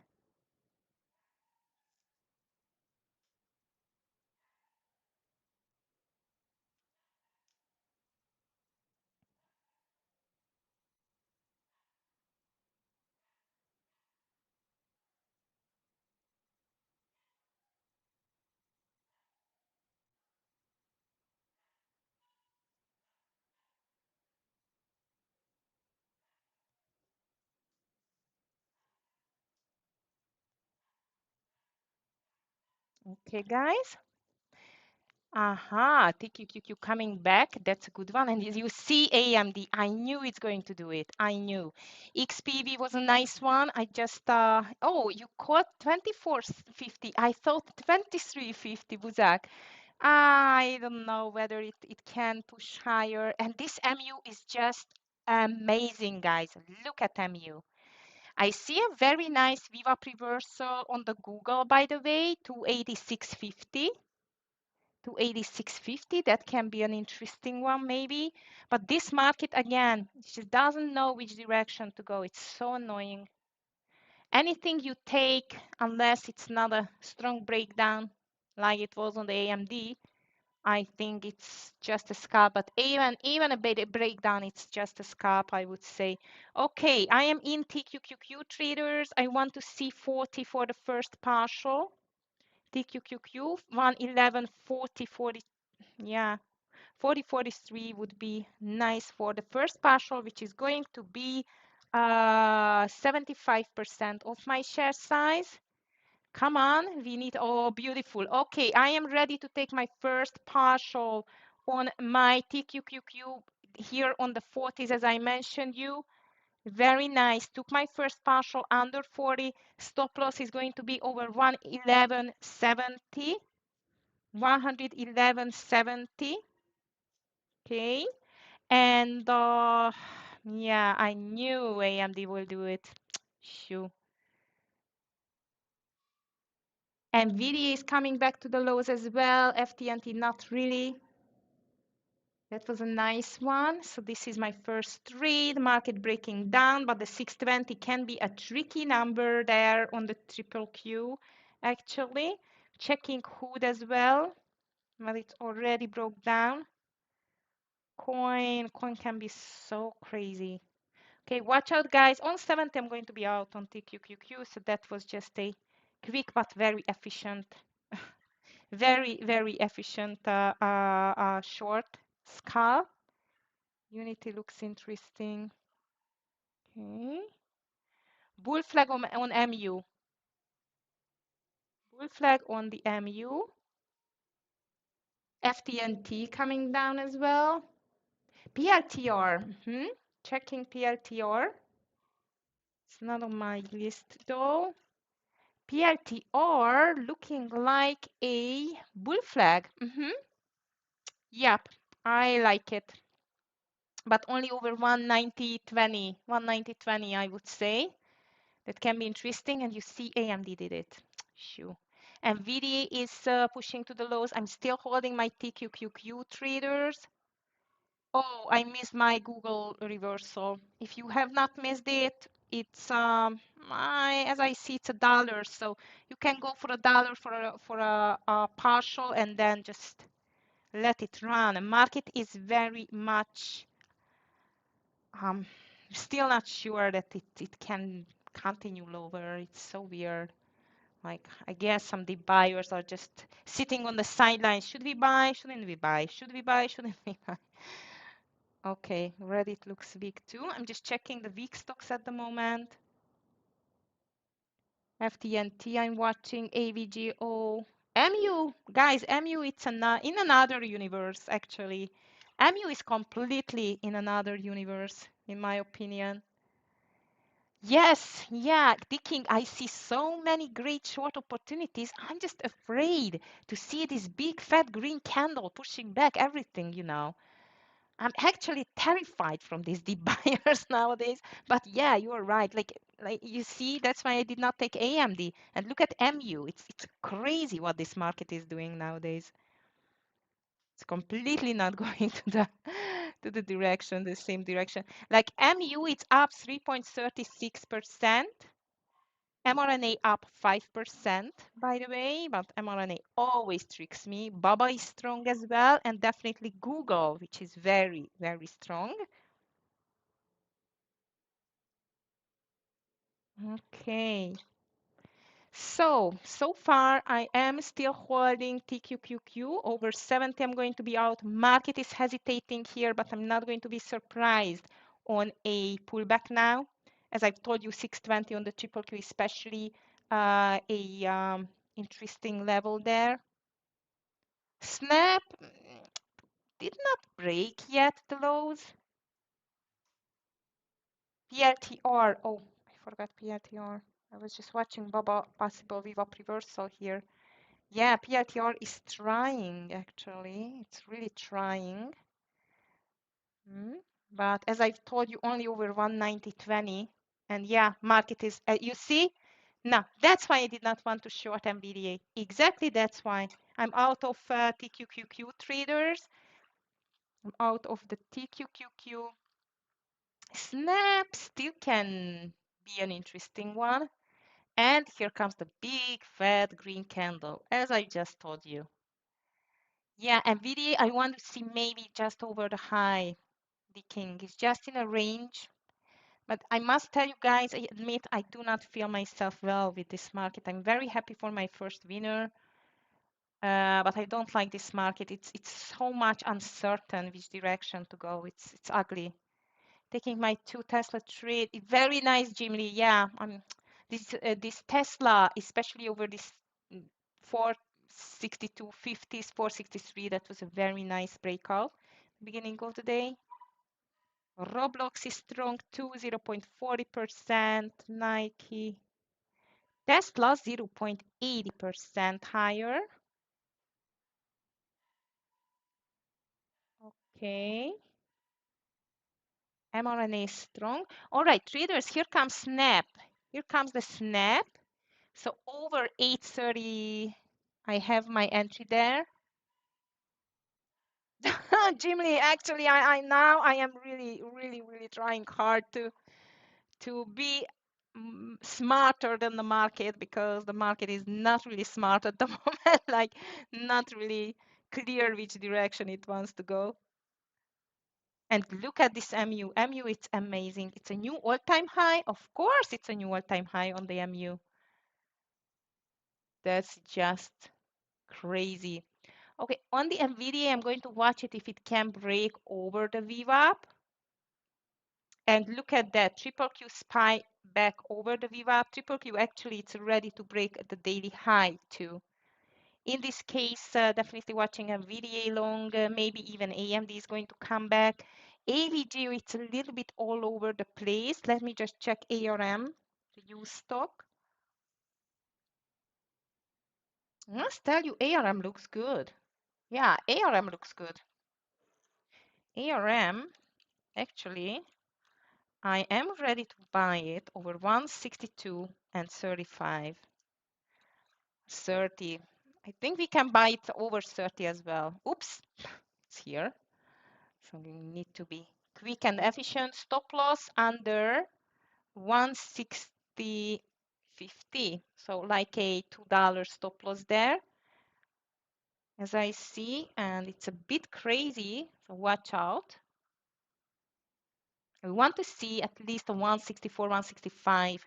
Okay, guys. Aha, TQQQ coming back. That's a good one. And you see AMD. I knew it's going to do it. I knew. XPV was a nice one. I just, oh, you caught 2450. I thought 2350, Buzak. I don't know whether it can push higher. And this MU is just amazing, guys. Look at MU. I see a very nice VWAP reversal on the Google, by the way, 286.50. To 86.50. That can be an interesting one, maybe. But this market, again, she doesn't know which direction to go. It's so annoying. Anything you take, unless it's not a strong breakdown like it was on the AMD, I think it's just a scalp. But even a bit of breakdown, it's just a scalp, I would say. Okay, I am in TQQQ traders. I want to see 40 for the first partial. TQQQ 111.40, 40. Yeah, 40.43 would be nice for the first partial, which is going to be 75% of my share size. Come on, we need, oh, beautiful. Okay, I am ready to take my first partial on my TQQQ here on the 40s, as I mentioned you. Very nice. Took my first partial under 40. Stop loss is going to be over 111.70. 111.70. Okay. And yeah, I knew AMD will do it. Shoo. NVIDIA is coming back to the lows as well. FTNT not really. That was a nice one. So this is my first trade, market breaking down, but the 620 can be a tricky number there on the triple Q, actually. Checking hood as well, but it already broke down. Coin can be so crazy. Okay, watch out, guys. On 70, I'm going to be out on TQQQ, so that was just a quick but very efficient, very efficient short scalp. Unity looks interesting. Okay. Bull flag on MU. Bull flag on the MU. FTNT coming down as well. PLTR. Checking PLTR. It's not on my list though. PLTR looking like a bull flag. Yep, I like it. But only over 190.20. 190.20, I would say. That can be interesting. And you see AMD did it. Shoo. NVIDIA is pushing to the lows. I'm still holding my TQQQ traders. Oh, I missed my Google reversal. If you have not missed it, it's as I see, it's $1. So you can go for $1 for a partial and then just let it run. The market is very much still not sure that it can continue lower. It's so weird. Like, I guess some deep buyers are just sitting on the sidelines. Should we buy? Shouldn't we buy? Should we buy? Shouldn't we buy? Okay, Reddit looks weak too. I'm just checking the weak stocks at the moment. FTNT, I'm watching AVGO. MU, guys, MU, it's in another universe, actually. MU is completely in another universe, in my opinion. Yes, yeah, thinking I see so many great short opportunities. I'm just afraid to see this big fat green candle pushing back everything. I'm actually terrified from these deep buyers nowadays. But yeah, you are right. Like you see, that's why I did not take AMD. And look at MU. It's crazy what this market is doing nowadays. It's completely not going to the same direction. Like MU, it's up 3.36%. mRNA up 5%, by the way, but mRNA always tricks me. Baba is strong as well, and definitely Google, which is very strong. Okay. So far I am still holding TQQQ over 70. I'm going to be out. Market is hesitating here, but I'm not going to be surprised on a pullback now. As I've told you, 620 on the triple Q, especially a interesting level there. Snap did not break yet the lows. PLTR. Oh, I forgot PLTR. I was just watching Baba possible VWAP reversal here. Yeah, PLTR is trying actually. It's really trying. But as I've told you, only over 190.20. And yeah, market is, you see? No, that's why I did not want to short NVDA. Exactly that's why. I'm out of TQQQ traders. I'm out of the TQQQ. Snap still can be an interesting one. And here comes the big fat green candle, as I just told you. Yeah, NVIDIA, I want to see maybe just over the high. The king is just in a range. But I must tell you guys, I admit I do not feel myself well with this market. I'm very happy for my first winner. But I don't like this market. It's so much uncertain which direction to go. It's ugly. Taking my 2 Tesla trade. Very nice, Jim Lee. Yeah, this Tesla, especially over this 462.50s, 463. That was a very nice breakout. Beginning of the day. Roblox is strong too, 0.40%. Nike. Tesla 0.80% higher. Okay. mRNA is strong. All right, traders, here comes Snap. Here comes the Snap. So over 830, I have my entry there. Jim Lee, actually, I now I am really trying hard to be smarter than the market, because the market is not really smart at the moment, like not really clear which direction it wants to go. And look at this MU. MU, it's amazing. It's a new all-time high. Of course, it's a new all-time high on the MU. That's just crazy. Okay, on the NVIDIA, I'm going to watch it if it can break over the VWAP. And look at that, triple Q SPY back over the VWAP. Triple Q, actually, it's ready to break the daily high too. In this case, definitely watching NVIDIA long, maybe even AMD is going to come back. AVG, it's a little bit all over the place. Let me just check ARM, the use stock. I must tell you, ARM looks good. Yeah, ARM looks good. ARM, actually, I am ready to buy it over 162 and 35. 30. I think we can buy it over 30 as well. Oops, it's here. So we need to be quick and efficient. Stop loss under 160.50. So like a $2 stop loss there, as I see, and it's a bit crazy, so watch out. We want to see at least a 164, 165.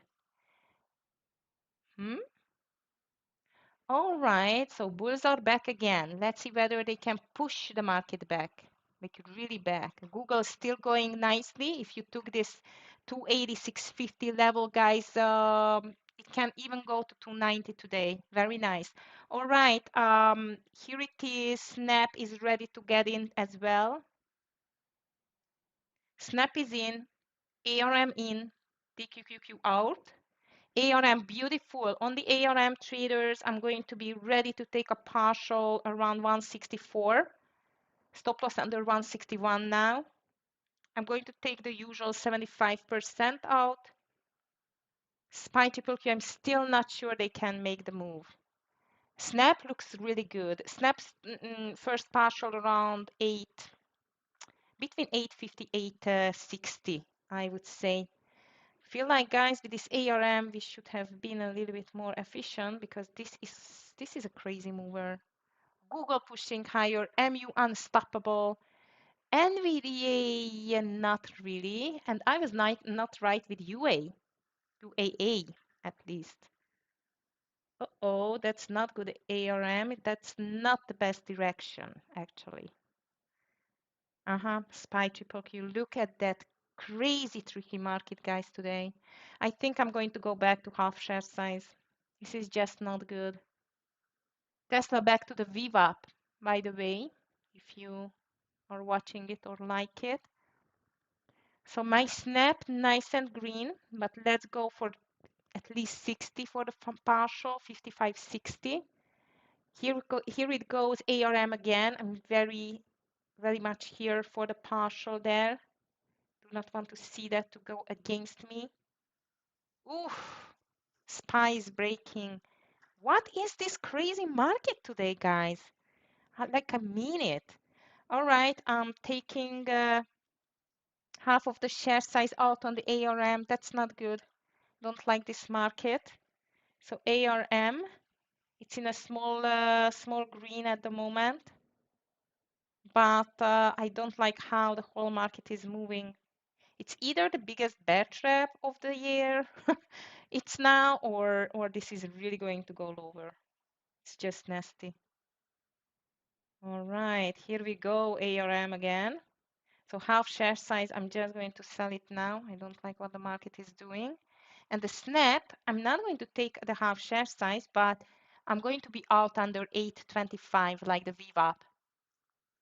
All right, so bulls are back again. Let's see whether they can push the market back, make it really back. Google is still going nicely. If you took this 286.50 level, guys, it can even go to 290 today. Very nice. All right, here it is. Snap is ready to get in as well. Snap is in, ARM in, TQQQ out. ARM, beautiful. On the ARM traders, I'm going to be ready to take a partial around 164. Stop loss under 161 now. I'm going to take the usual 75% out. SPY triple Q, I'm still not sure they can make the move. Snap looks really good. Snap's first partial around 8, between 850, 860, I would say. Feel like, guys, with this ARM we should have been a little bit more efficient, because this is a crazy mover. Google pushing higher, MU unstoppable, NVDA not really, and I was not right with UAA at least. Uh-oh, that's not good. ARM, that's not the best direction actually. SPY triple Q. Look at that crazy tricky market, guys, today. I think I'm going to go back to half share size. This is just not good. Tesla back to the VWAP, by the way, if you are watching it or like it. So my snap, nice and green, but let's go for at least 60 for the partial, 55, 60. Here it goes, ARM again. I'm very much here for the partial there. Do not want to see that to go against me. Oof, SPY is breaking. What is this crazy market today, guys? Like, I mean it. All right, I'm taking half of the share size out on the ARM. That's not good. Don't like this market. So ARM, it's in a small green at the moment, but I don't like how the whole market is moving. It's either the biggest bear trap of the year, it's now, or this is really going to go lower. It's just nasty. All right, here we go, ARM again. So half share size, I'm just going to sell it now. I don't like what the market is doing. And the snap, I'm not going to take the half share size, but I'm going to be out under 825, like the VWAP,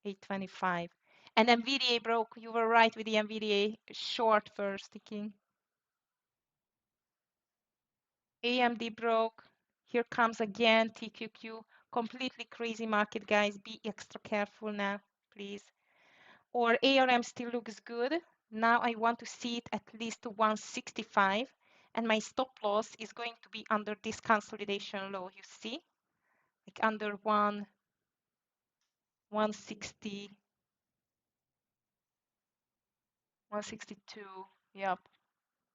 825. And NVDA broke. You were right with the NVDA short first ticking. AMD broke. Here comes again TQQ. Completely crazy market, guys. Be extra careful now, please. Or ARM still looks good. Now I want to see it at least to 165. and my stop loss is going to be under this consolidation low, you see, like under 160, 162. Yep,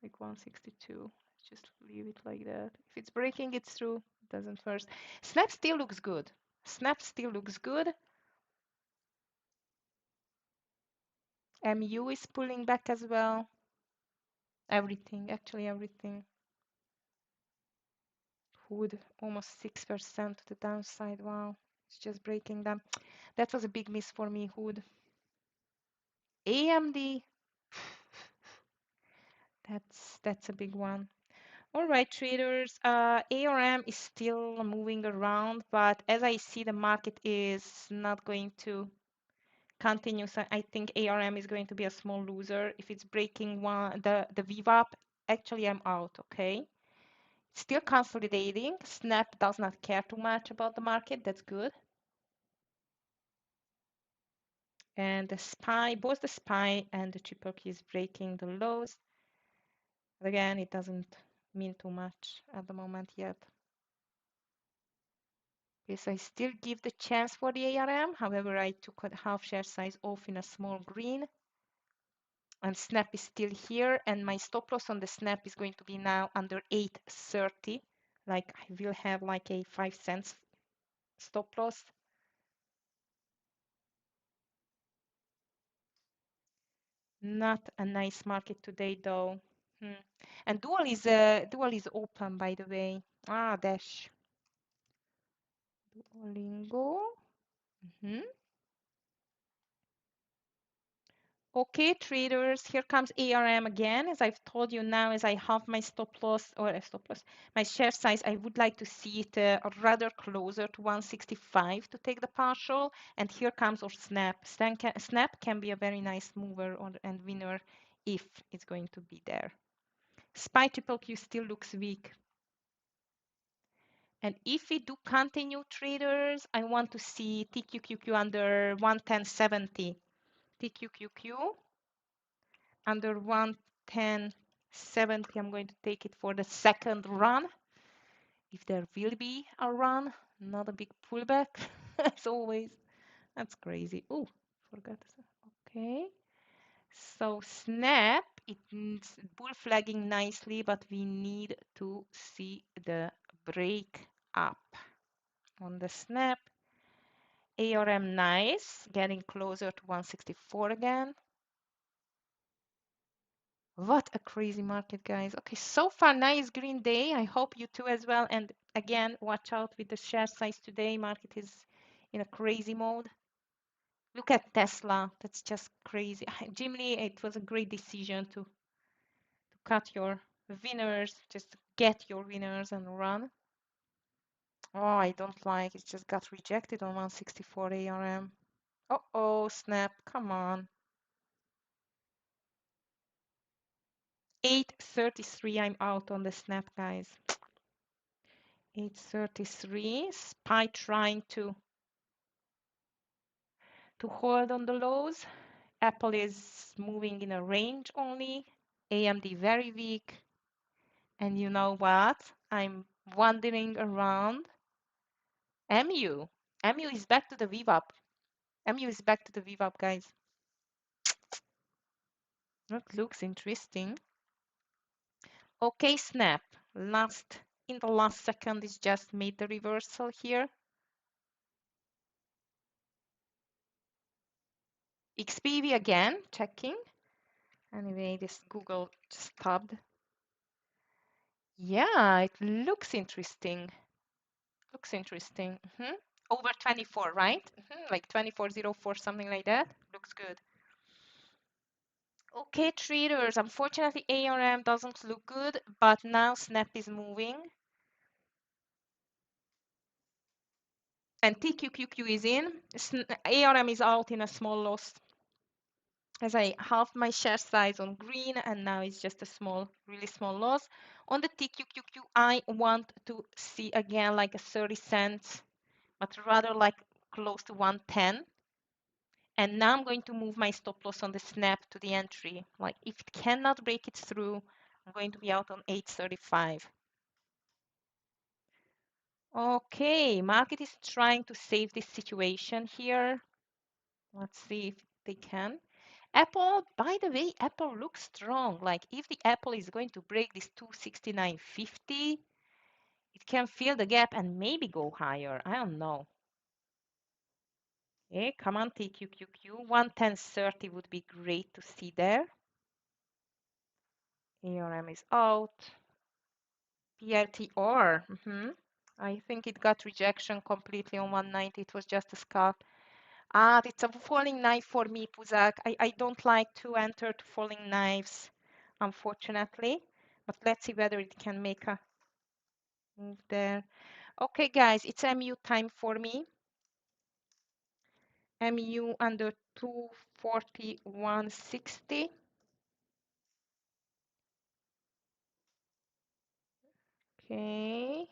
like 162. Just leave it like that. If it's breaking it through, it doesn't first. Snap still looks good. Snap still looks good. MU is pulling back as well. Everything, actually everything. Hood almost 6% to the downside. Wow, it's just breaking them. That was a big miss for me, Hood. AMD, that's a big one. All right, traders, ARM is still moving around, but as I see, the market is not going to continue. So I think ARM is going to be a small loser. If it's breaking the VWAP, actually I'm out, okay? Still consolidating. Snap does not care too much about the market. That's good. And the SPY, both the SPY and the triple Q is breaking the lows. But again, it doesn't mean too much at the moment yet. Okay, so I still give the chance for the ARM. However, I took a half share size off in a small green. And Snap is still here. And my stop loss on the Snap is going to be now under 830. Like I will have like a 5 cents stop loss. Not a nice market today though. And dual is open, by the way. Ah, dash. Duolingo. Okay, traders, here comes ARM again. As I've told you now, as I have my stop loss or my share size, I would like to see it rather closer to 165 to take the partial. And here comes our Snap. Snap can be a very nice mover and winner if it's going to be there. SPY triple Q still looks weak. And if we do continue, traders, I want to see TQQQ under 110.70. TQQQ under 110.70. I'm going to take it for the second run. If there will be a run, not a big pullback, as always. That's crazy. Oh, forgot. Okay. So Snap, it's bull flagging nicely, but we need to see the break up on the Snap. ARM nice, getting closer to 164 again. What a crazy market, guys. Okay, so far, nice green day. I hope you too as well. And again, watch out with the share size today. Market is in a crazy mode. Look at Tesla. That's just crazy. Jim Lee, it was a great decision to cut your winners. Just get your winners and run. Oh, I don't like it. Just got rejected on 164 ARM. Uh-oh, Snap. Come on. 833, I'm out on the Snap, guys. 833, SPY trying to hold on the lows. Apple is moving in a range only. AMD very weak. And you know what? I'm wandering around. MU. MU is back to the VWAP. MU is back to the VWAP, guys. That looks interesting. Okay, Snap. In the last second, it's just made the reversal here. XPV again, checking. Anyway, this Google just stopped. Yeah, it looks interesting. Looks interesting. Over 24, right? Like 24.04, something like that. Looks good. Okay, traders. Unfortunately, ARM doesn't look good, but now Snap is moving. And TQQQ is in. ARM is out in a small loss. As I halved my share size on green, and now it's just a small, really small loss. On the TQQQ, I want to see again like a 30 cents, but rather like close to 110. And now I'm going to move my stop loss on the Snap to the entry. Like if it cannot break it through, I'm going to be out on 8:35. Okay, market is trying to save this situation here. Let's see if they can. Apple, by the way, Apple looks strong. Like if the Apple is going to break this 269.50, it can fill the gap and maybe go higher. I don't know. Okay, come on, TQQQ. 110.30 would be great to see there. ARM is out. PLTR. I think it got rejection completely on 190. It was just a scalp. Ah, it's a falling knife for me, Puzak. I don't like to enter to falling knives, unfortunately. But let's see whether it can make a move there. Okay, guys, it's MU time for me. MU under 241.60. Okay.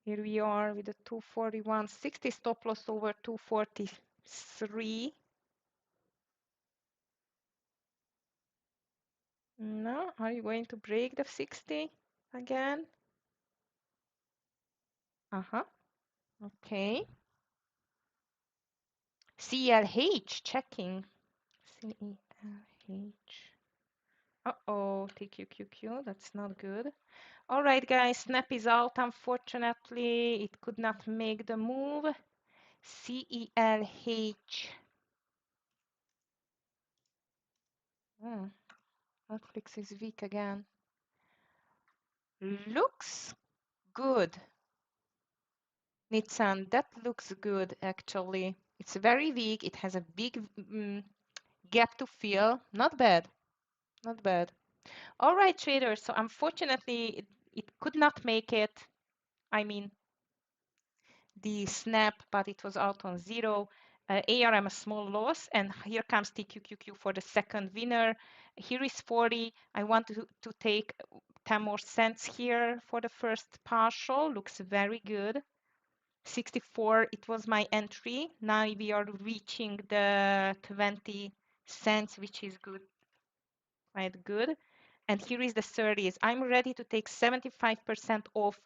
Here we are with the 241.60 stop loss over 243. No, are you going to break the 60 again? Okay. CLH checking. CLH. Uh-oh, TQQQ, that's not good. All right, guys, Snap is out, unfortunately. It could not make the move. CELH. Netflix is weak again. Looks good. Nitsan, that looks good, actually. It's very weak. It has a big gap to fill. Not bad. Not bad. All right, traders. So unfortunately, it could not make it. I mean, the snap, but it was out on zero. ARM a small loss, and here comes TQQQ for the second winner. Here is 40. I want to take 10 more cents here for the first partial. Looks very good. 64, it was my entry. Now we are reaching the 20 cents, which is good, quite good. And here is the 30s. I'm ready to take 75% off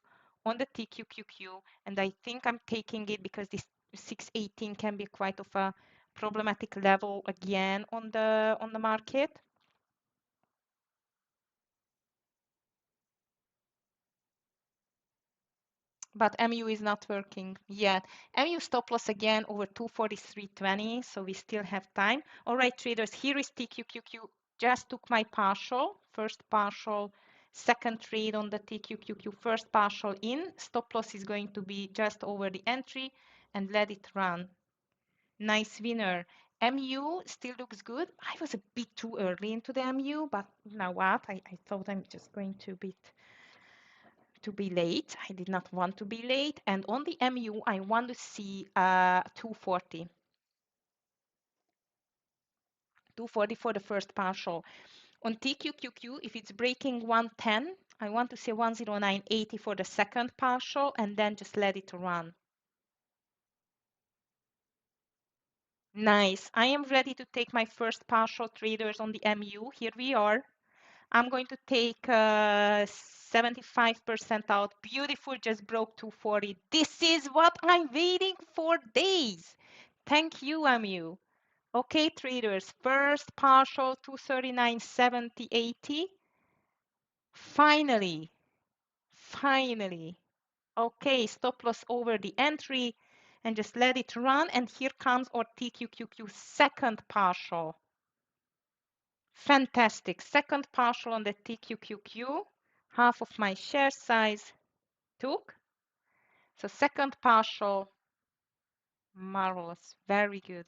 on the TQQQ, and I think I'm taking it because this 618 can be quite of a problematic level again on the market. But MU is not working yet. MU stop loss again over 243.20, so we still have time. All right, traders, here is TQQQ. Just took my partial, first partial, second trade on the TQQQ, first partial in. Stop loss is going to be just over the entry and let it run. Nice winner. MU still looks good. I was a bit too early into the MU, but you know what? I thought I'm just going to be late. I did not want to be late. And on the MU, I want to see 240. 240 for the first partial. On TQQQ, if it's breaking 110, I want to see 109.80 for the second partial and then just let it run. Nice. I am ready to take my first partial traders on the MU. Here we are. I'm going to take 75% out. Beautiful, just broke 240. This is what I'm waiting for days. Thank you, MU. Okay, traders, first partial 239.70, 80. Finally, finally. Okay, stop loss over the entry and just let it run. And here comes our TQQQ second partial. Fantastic. Second partial on the TQQQ. Half of my share size took. So second partial, marvelous, very good.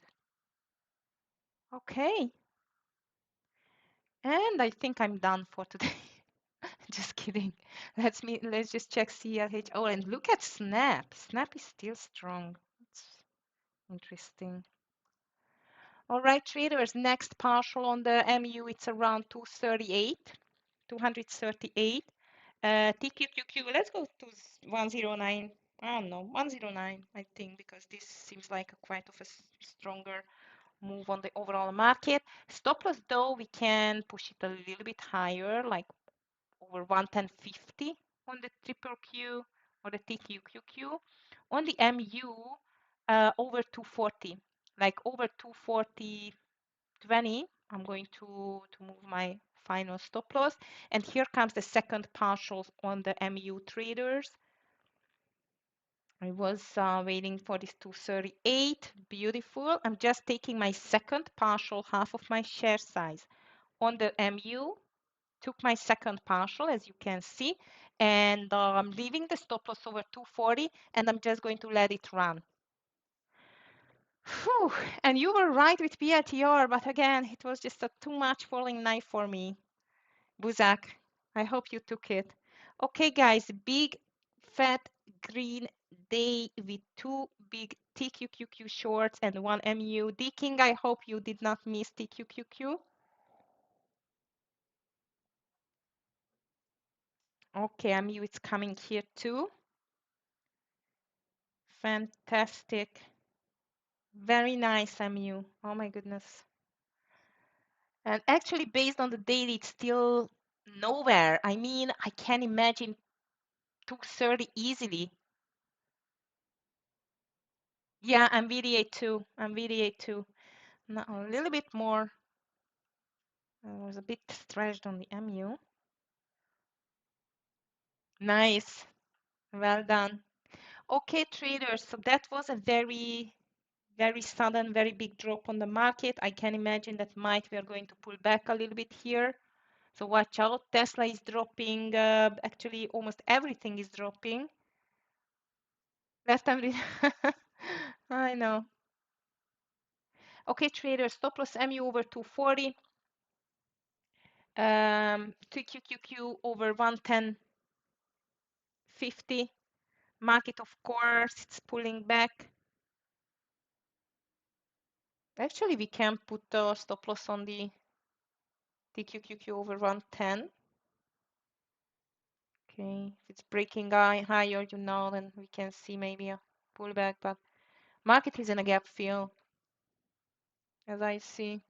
Okay. And I think I'm done for today. Just kidding. Let's just check CLH. Oh, and look at Snap. Snap is still strong. It's interesting. All right, traders, next partial on the MU, it's around 238, 238. TQQQ, let's go to 109. I don't know, 109, I think, because this seems like a quite of a stronger move on the overall market. Stop loss though, we can push it a little bit higher, like over 110.50 on the triple Q or the TQQQ. On the MU, over 240, like over 240.20. I'm going to move my final stop loss. And here comes the second partial on the MU traders. I was waiting for this 238. Beautiful. I'm just taking my second partial, half of my share size on the MU. Took my second partial, as you can see, and I'm leaving the stop loss over 240, and I'm just going to let it run. Whew. And you were right with PLTR, but again, it was just a too much falling knife for me. Buzak, I hope you took it. Okay, guys, big fat green day with two big TQQQ shorts and one MU. D King, I hope you did not miss TQQQ. Okay, MU is coming here too. Fantastic. Very nice, MU. Oh my goodness. And actually, based on the daily, it's still nowhere. I mean, I can imagine 230 easily. Yeah, I'm VDA too. I'm VDA too. Now a little bit more. I was a bit stretched on the MU. Nice. Well done. Okay, traders. So that was a very, very sudden, very big drop on the market. I can imagine that we are going to pull back a little bit here. So watch out. Tesla is dropping. Actually, almost everything is dropping. Last time we I know. Okay, traders, stop loss MU over 240. TQQQ over 110.50. Market, of course, it's pulling back. Actually, we can put the stop loss on the TQQQ over 110. Okay, if it's breaking higher, then we can see maybe a pullback, but market is in a gap fill, as I see.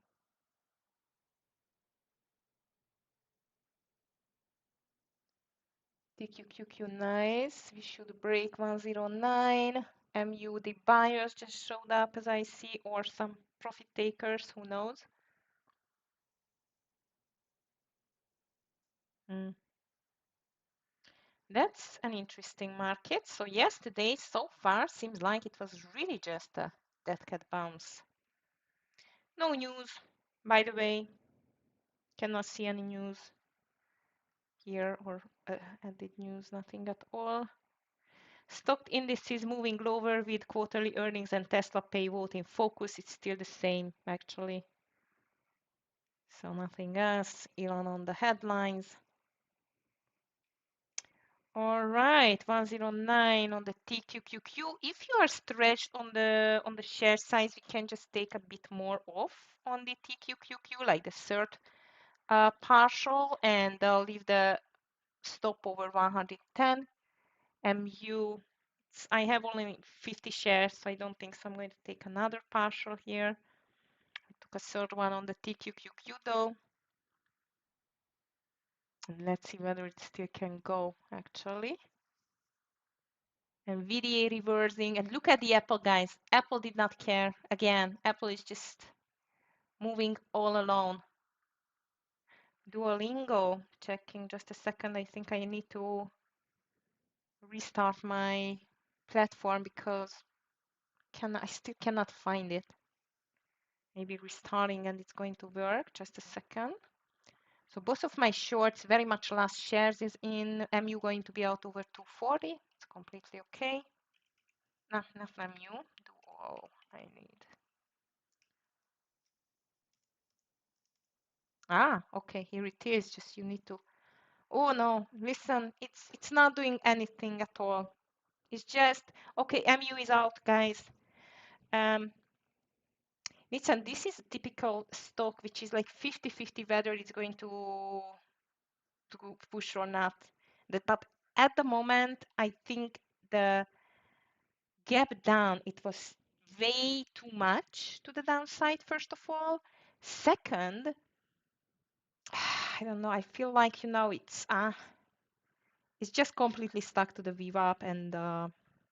TQQQ, nice. We should break 109. MU, the buyers just showed up, as I see, or some profit takers, who knows. That's an interesting market. So yesterday, so far, seems like it was really just a dead cat bounce. No news, by the way. Cannot see any news here or added news, nothing at all. Stock indices moving lower with quarterly earnings and Tesla pay vote in focus. It's still the same, actually. So nothing else. Elon on the headlines. All right, 109 on the TQQQ. If you are stretched on the share size, we can just take a bit more off on the TQQQ, like the third partial, and leave the stop over 110. MU, I have only 50 shares, so I don't think so. I'm going to take another partial here. I took a third one on the TQQQ though. And let's see whether it still can go, actually. And VDA reversing. And look at the Apple, guys. Apple did not care. Again, Apple is just moving all alone. Duolingo, checking just a second. I think I need to restart my platform because I still cannot find it. Maybe restarting and it's going to work. Just a second. So both of my shorts, very much last shares is in. MU going to be out over 240. It's completely okay. No, not MU. Duo, I need. Ah, okay, here it is. Just you need to. Oh no, listen, it's not doing anything at all. It's just okay. MU is out, guys. Listen, this is a typical stock, which is like 50-50 whether it's going to push or not. But at the moment, I think the gap down, it was way too much to the downside, first of all. Second, I don't know, I feel like, it's just completely stuck to the VWAP and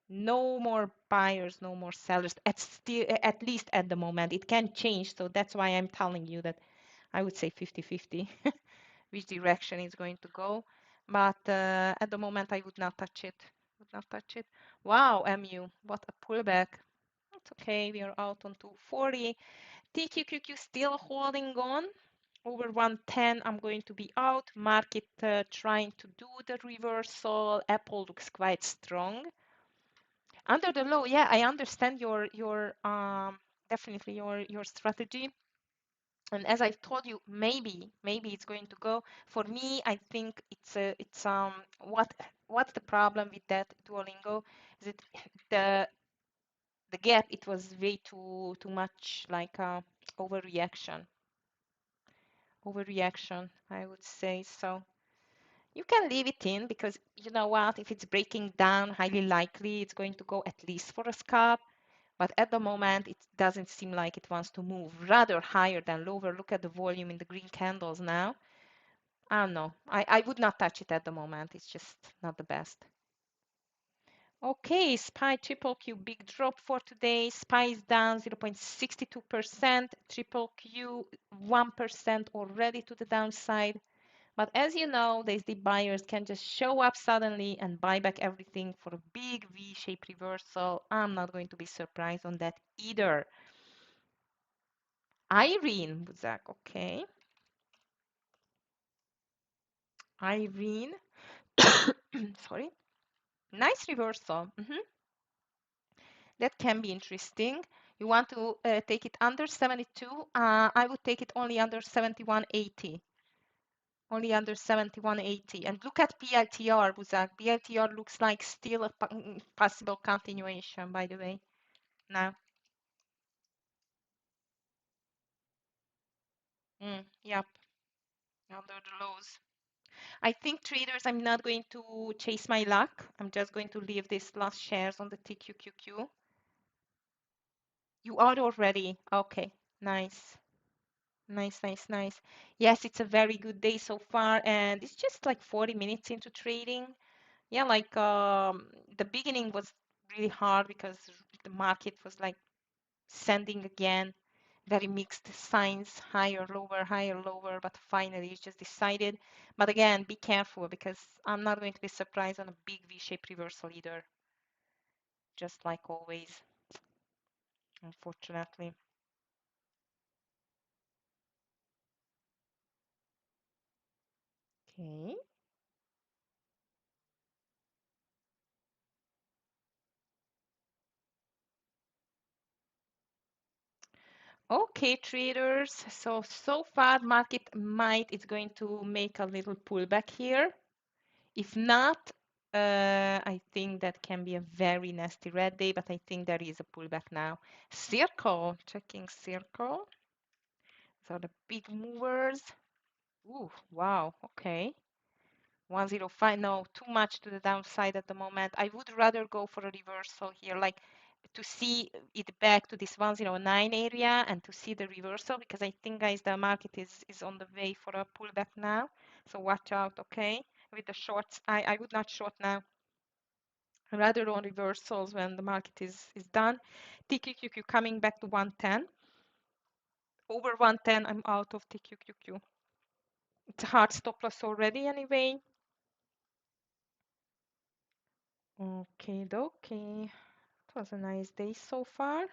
no more buyers, no more sellers. At least at the moment. It can change, so that's why I'm telling you that I would say 50-50 which direction it's going to go. But at the moment, I would not touch it. Would not touch it. Wow, MU, what a pullback. It's okay, we are out on 240. TQQQ still holding on. Over 110, I'm going to be out. Market trying to do the reversal. Apple looks quite strong. Under the low, yeah, I understand your definitely your strategy. And as I've told you, maybe it's going to go. For me, I think what's the problem with that Duolingo is it the gap, it was way too much like overreaction. Overreaction, I would say. So you can leave it in because you know what, if it's breaking down, highly likely it's going to go at least for a scalp. But at the moment, it doesn't seem like it wants to move, rather higher than lower. Look at the volume in the green candles now. I don't know. I would not touch it at the moment. It's just not the best. Okay, SPY triple Q big drop for today. SPY is down 0.62%. Triple Q 1% already to the downside. But as you know, the buyers can just show up suddenly and buy back everything for a big V-shaped reversal. I'm not going to be surprised on that either. Irene Buzak, okay. Irene, sorry. Nice reversal. That can be interesting. You want to take it under 72? I would take it only under 71.80. Only under 71.80. And look at PLTR, Buzak. PLTR looks like still a possible continuation, by the way. Now. Yep, under the lows. I think traders, I'm not going to chase my luck. I'm just going to leave these last shares on the TQQQ. You are already. Okay, nice. Nice, nice, nice. Yes, it's a very good day so far, and it's just like 40 minutes into trading. Yeah, like the beginning was really hard because the market was like sending again very mixed signs, higher, lower, but finally it's just decided. But again, be careful because I'm not going to be surprised on a big V-shaped reversal either, just like always, unfortunately. Okay. Okay, traders. So far, market might is going to make a little pullback here. If not, I think that can be a very nasty red day, but I think there is a pullback now. Circle, checking circle. These are the big movers. Ooh, wow, okay. 105, no, too much to the downside at the moment. I would rather go for a reversal here, like to see it back to this 109 area and to see the reversal, because I think, guys, the market is on the way for a pullback now. So watch out, okay? With the shorts, I would not short now. Rather on reversals when the market is done. TQQQ coming back to 110. Over 110, I'm out of TQQQ. It's a hard stop loss already anyway. Okay, dokie. It was a nice day so far.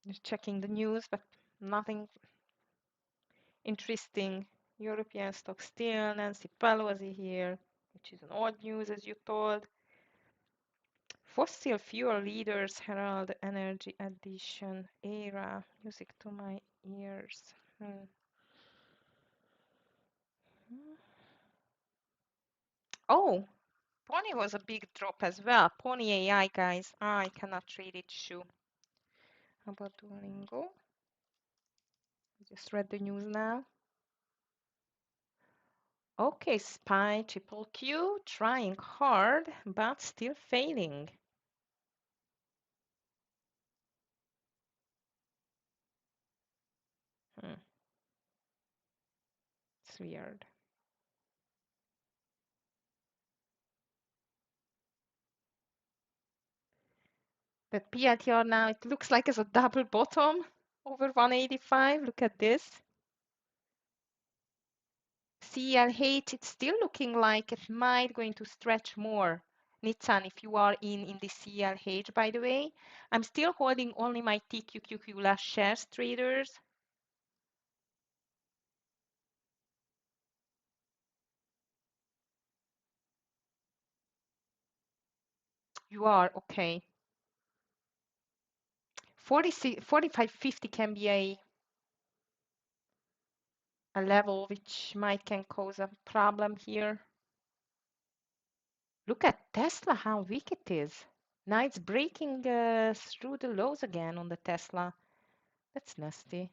Just checking the news, but nothing interesting. European stock still. Nancy Pelosi here, which is an odd news, as you told. Fossil fuel leaders herald energy addition era. Music to my ears. Oh, Pony was a big drop as well. Pony AI, guys. I cannot trade it. Shoe. How about Duolingo? Just read the news now. Okay, SPY triple Q trying hard, but still failing. It's weird. That PLTR now, it looks like it's a double bottom over 185. Look at this. CLH, it's still looking like it might going to stretch more. Nitsan, if you are in the CLH, by the way, I'm still holding only my TQQQ last shares traders. You are okay. 45.50 can be a level which might can cause a problem here. Look at Tesla, how weak it is. Now it's breaking through the lows again on the Tesla. That's nasty.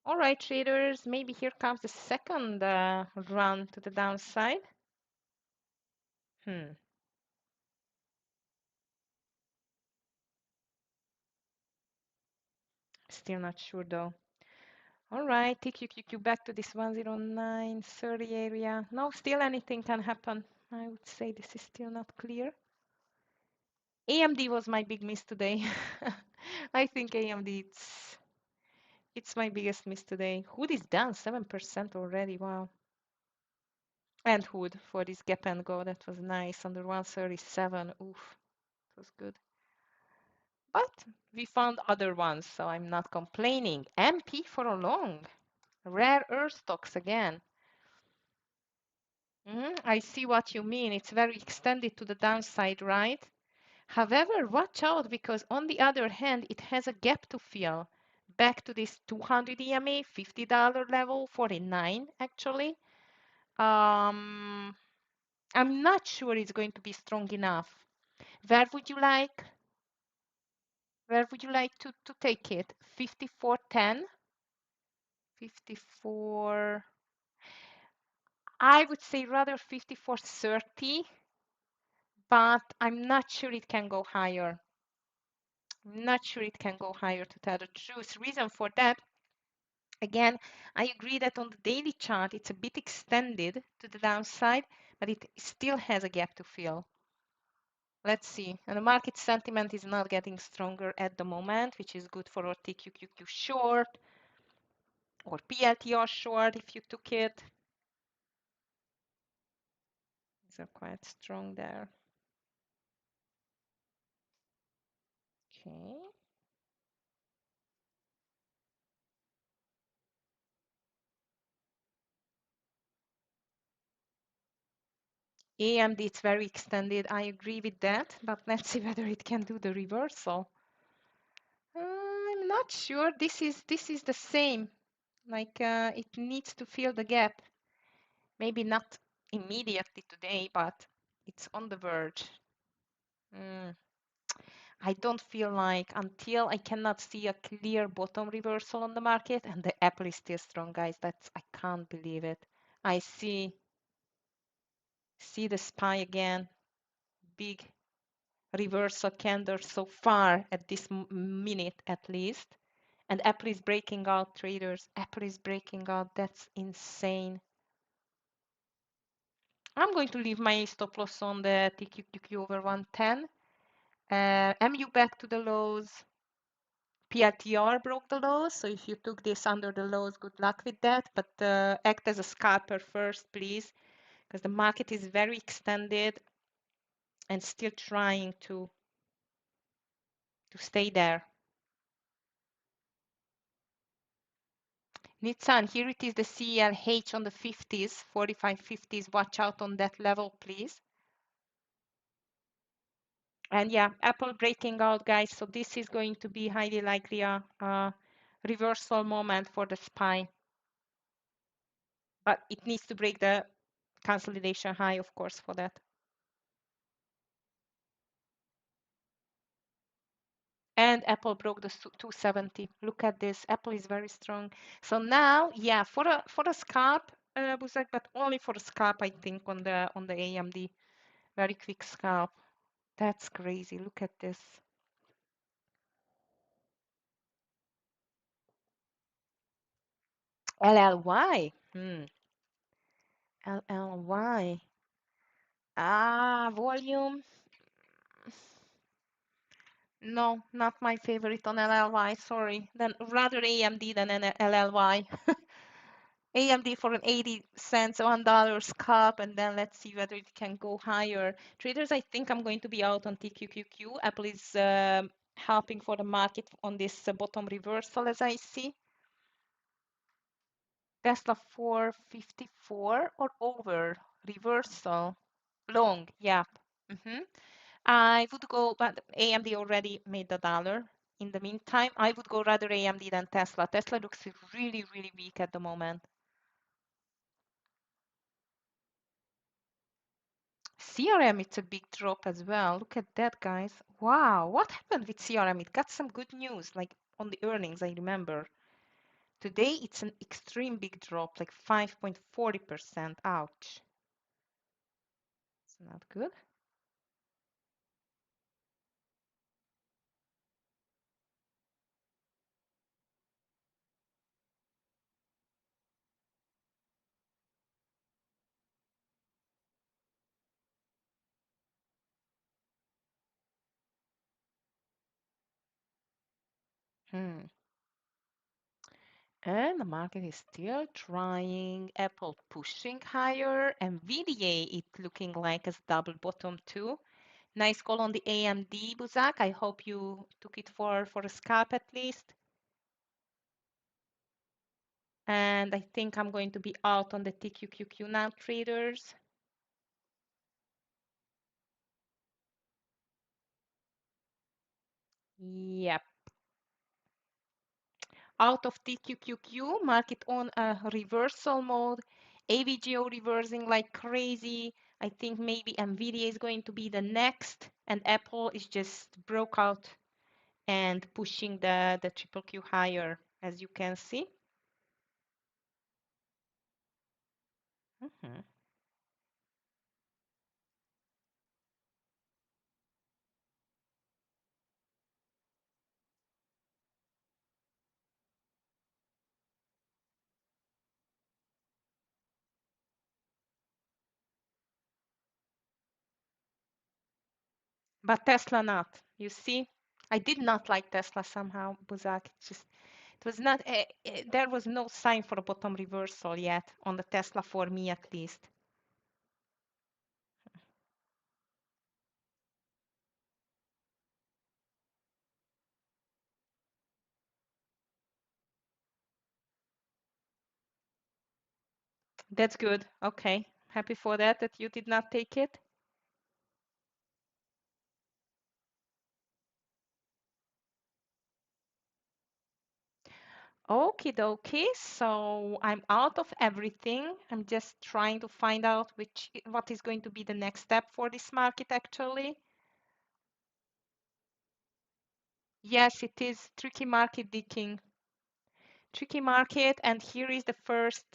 All right, traders, maybe here comes the second run to the downside. Still not sure though. All right, TQQQ back to this 109.30 area. No, still anything can happen. I would say this is still not clear. AMD was my big miss today. I think AMD, it's my biggest miss today. Hood is down 7% already. Wow. And Hood for this gap and go. That was nice. Under 137. Oof. It was good. But we found other ones, so I'm not complaining. MP for a long. Rare earth stocks again. I see what you mean. It's very extended to the downside, right? However, watch out because on the other hand, it has a gap to fill. Back to this 200 EMA, $50 level, 49 actually. I'm not sure it's going to be strong enough. Where would you like? Where would you like to take it? 54.10? 54. I would say rather 54.30, but I'm not sure it can go higher. I'm not sure it can go higher to tell the truth. Reason for that, again, I agree that on the daily chart, it's a bit extended to the downside, but it still has a gap to fill. Let's see. And the market sentiment is not getting stronger at the moment, which is good for our TQQQ short or PLTR short if you took it. These are quite strong there. Okay. AMD, it's very extended. I agree with that, but let's see whether it can do the reversal. I'm not sure. This is the same. Like it needs to fill the gap. Maybe not immediately today, but it's on the verge. I don't feel like until I cannot see a clear bottom reversal on the market, and the Apple is still strong, guys. I can't believe it. I see the SPY again. Big reversal candle so far at this minute at least. And Apple is breaking out, traders. Apple is breaking out. That's insane. I'm going to leave my stop loss on the TQQQ over 110. MU back to the lows. PLTR broke the lows. So if you took this under the lows, good luck with that. But act as a scalper first, please, because the market is very extended and still trying to stay there. Nitsan, here it is the CLH on the 50s, 45.50s. Watch out on that level, please. And yeah, Apple breaking out, guys. So this is going to be highly likely a reversal moment for the SPY. But it needs to break the consolidation high, of course, for that. And Apple broke the 270. Look at this. Apple is very strong. So now, yeah, for a scalp, Buzak, but only for a scalp, I think, on the AMD. Very quick scalp. That's crazy. Look at this. LLY. LLY. Volume. No, not my favorite on LLY. Sorry. Then rather AMD than an LLY. AMD for an 80 cents, $1 scalp, and then let's see whether it can go higher. Traders, I think I'm going to be out on TQQQ. Apple is helping for the market on this bottom reversal, as I see. Tesla 454 or over reversal. Long, yeah. I would go, but AMD already made the dollar. In the meantime, I would go rather AMD than Tesla. Tesla looks really, really weak at the moment. CRM, it's a big drop as well. Look at that, guys. Wow, what happened with CRM? It got some good news, like on the earnings, I remember. Today, it's an extreme big drop, like 5.40%. Ouch. It's not good. Hmm. And the market is still trying. Apple pushing higher. NVIDIA, it looking like a double bottom too. Nice call on the AMD, Buzak. I hope you took it for a scalp at least. And I think I'm going to be out on the TQQQ now, traders. Yep. Out of TQQQ, market on a reversal mode. AVGO reversing like crazy. I think maybe NVIDIA is going to be the next, and Apple is just broke out and pushing the triple Q higher, as you can see. Mhm. But Tesla not. You see, I did not like Tesla somehow, Buzak. It was not. There was no sign for a bottom reversal yet on the Tesla for me at least. That's good. Okay, happy for that you did not take it. Okie dokie. So I'm out of everything. I'm just trying to find out what is going to be the next step for this market actually. Yes, it is tricky market digging. Tricky market, and here is the first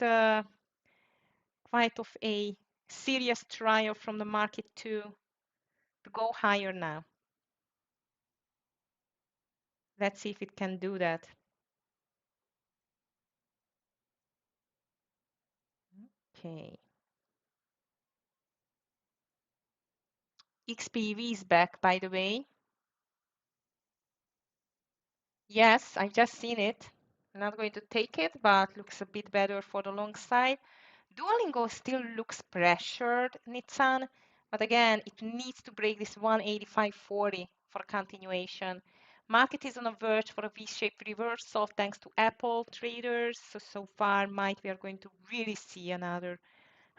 quite of a serious trial from the market to go higher now. Let's see if it can do that. Okay. XPV is back, by the way. Yes, I've just seen it. I'm not going to take it, but looks a bit better for the long side. Duolingo still looks pressured, Nitsan, but again, it needs to break this 185.40 for continuation. Market is on a verge for a V-shaped reversal thanks to Apple traders. So far, we are going to really see another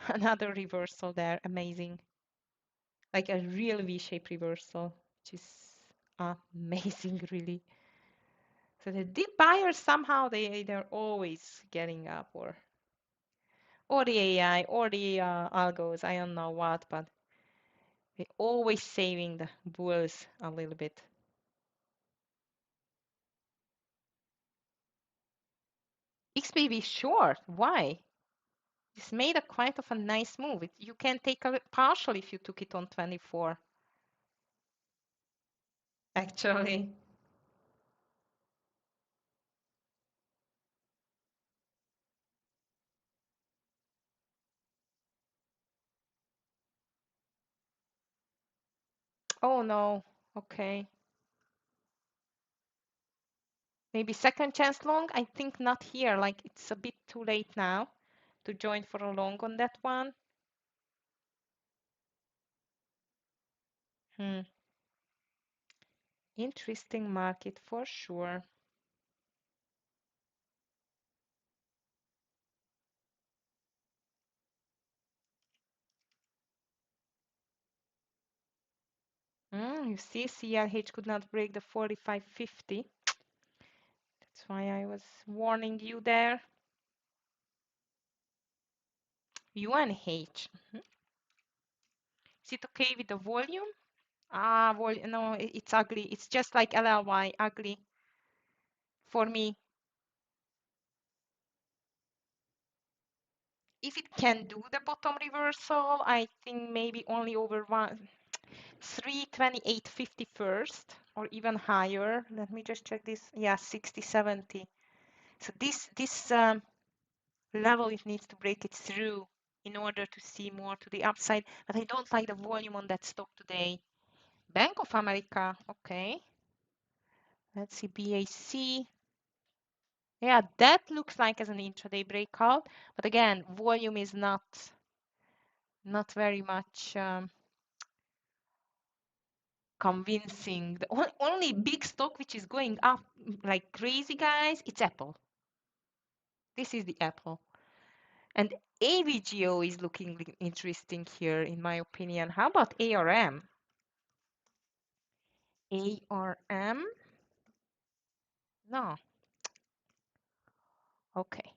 another reversal there. Amazing. Like a real V-shaped reversal, which is amazing, really. So the deep buyers somehow they're always getting up, or the AI or the algos. I don't know what, but they're always saving the bulls a little bit. XBB short. Why? This made a quite of a nice move. You can take a partial if you took it on 24. Actually. Oh no. Okay. Maybe second chance long? I think not here. Like it's a bit too late now to join for a long on that one. Hmm. Interesting market for sure. You see, CLH could not break the 45.50. That's why I was warning you there. UNH. Is it okay with the volume? Ah, no, it's ugly. It's just like LLY, ugly for me. If it can do the bottom reversal, I think maybe only over 328.50 first or even higher. Let me just check this. Yeah, 60.70. So this level it needs to break it through in order to see more to the upside. But I don't like the volume on that stock today. Bank of America, okay. Let's see, BAC. Yeah, that looks like as an intraday breakout, but again, volume is not very much convincing. The only big stock which is going up like crazy, guys, it's Apple. This is the Apple. And AVGO is looking interesting here, in my opinion. How about ARM? ARM? No. Okay.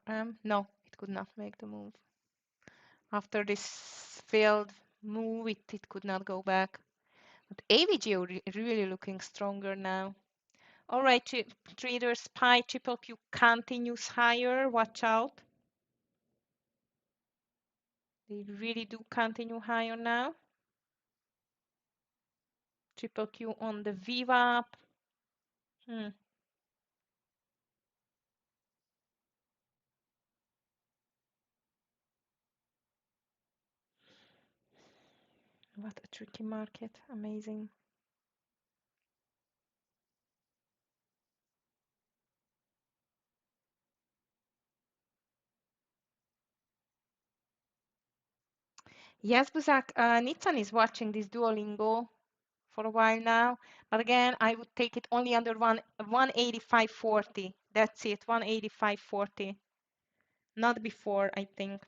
ARM? No, it could not make the move. After this failed move, it could not go back. But AVGO really looking stronger now. All right, traders, SPY triple Q continues higher. Watch out. They really do continue higher now. Triple Q on the VWAP. What a tricky market. Amazing. Yes, Buzak, Nitsan is watching this Duolingo for a while now. But again, I would take it only under 185.40. That's it, 185.40. Not before, I think.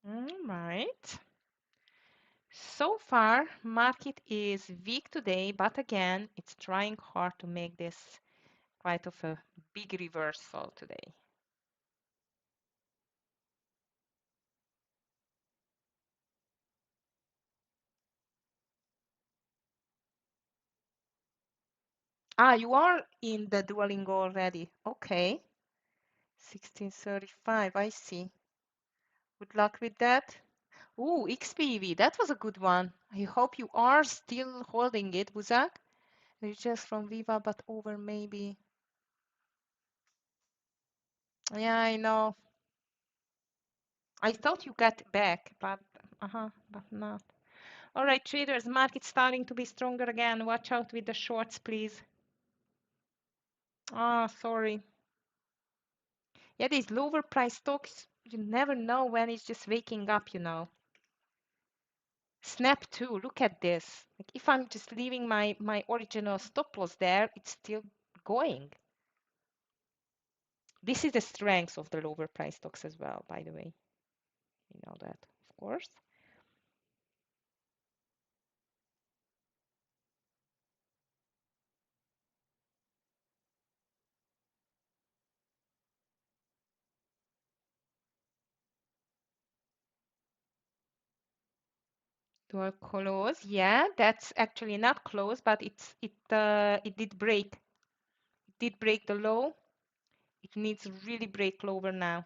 All right. So far, market is weak today, but again, it's trying hard to make this quite of a big reversal today. Ah, you are in the Duolingo already. Okay. 1635, I see. Good luck with that. Ooh, XPV, that was a good one. I hope you are still holding it, Buzak. They're just from Viva, but over maybe. Yeah, I know. I thought you got back, but not. All right, traders, market starting to be stronger again. Watch out with the shorts, please. Ah, sorry. Yeah, these lower price stocks, you never know when it's just waking up, you know. Snap too, look at this. Like if I'm just leaving my original stop loss there, it's still going. This is the strength of the lower price stocks as well, by the way. You know that, of course. Dual close. Yeah, that's actually not close, but it did break. It did break the low. It needs really break lower now.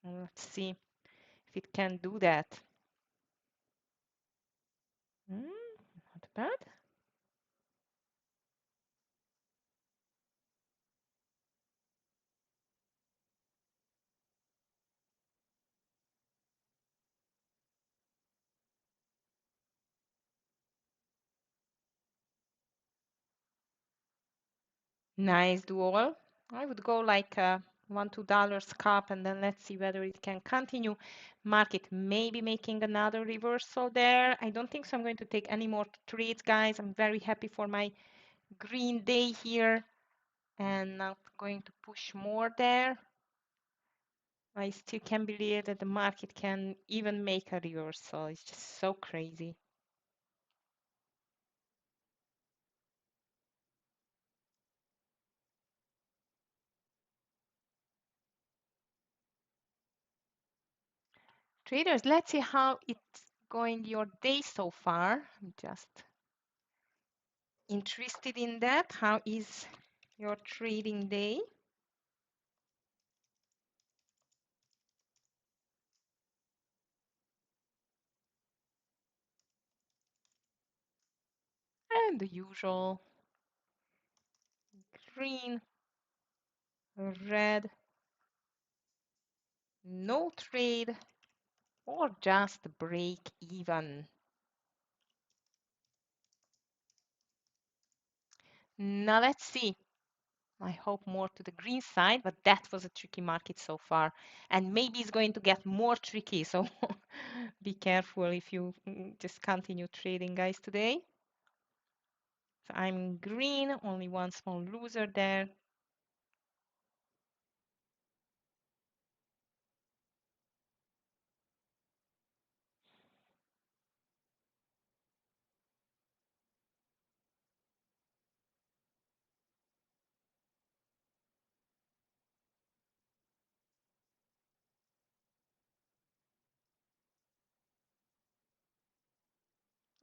Let's see if it can do that. Not bad. Nice dual. I would go like $1, $2 cup, and then let's see whether it can continue. Market maybe making another reversal there. I don't think so. I'm going to take any more trades, guys. I'm very happy for my green day here and not going to push more there. I still can't believe that the market can even make a reversal. It's just so crazy. Traders, let's see how it's going your day so far. I'm just interested in that. How is your trading day? And the usual green, red, no trade, or just break even. Now let's see. I hope more to the green side, but that was a tricky market so far. And maybe it's going to get more tricky. So be careful if you just continue trading, guys, today. So I'm green, only one small loser there.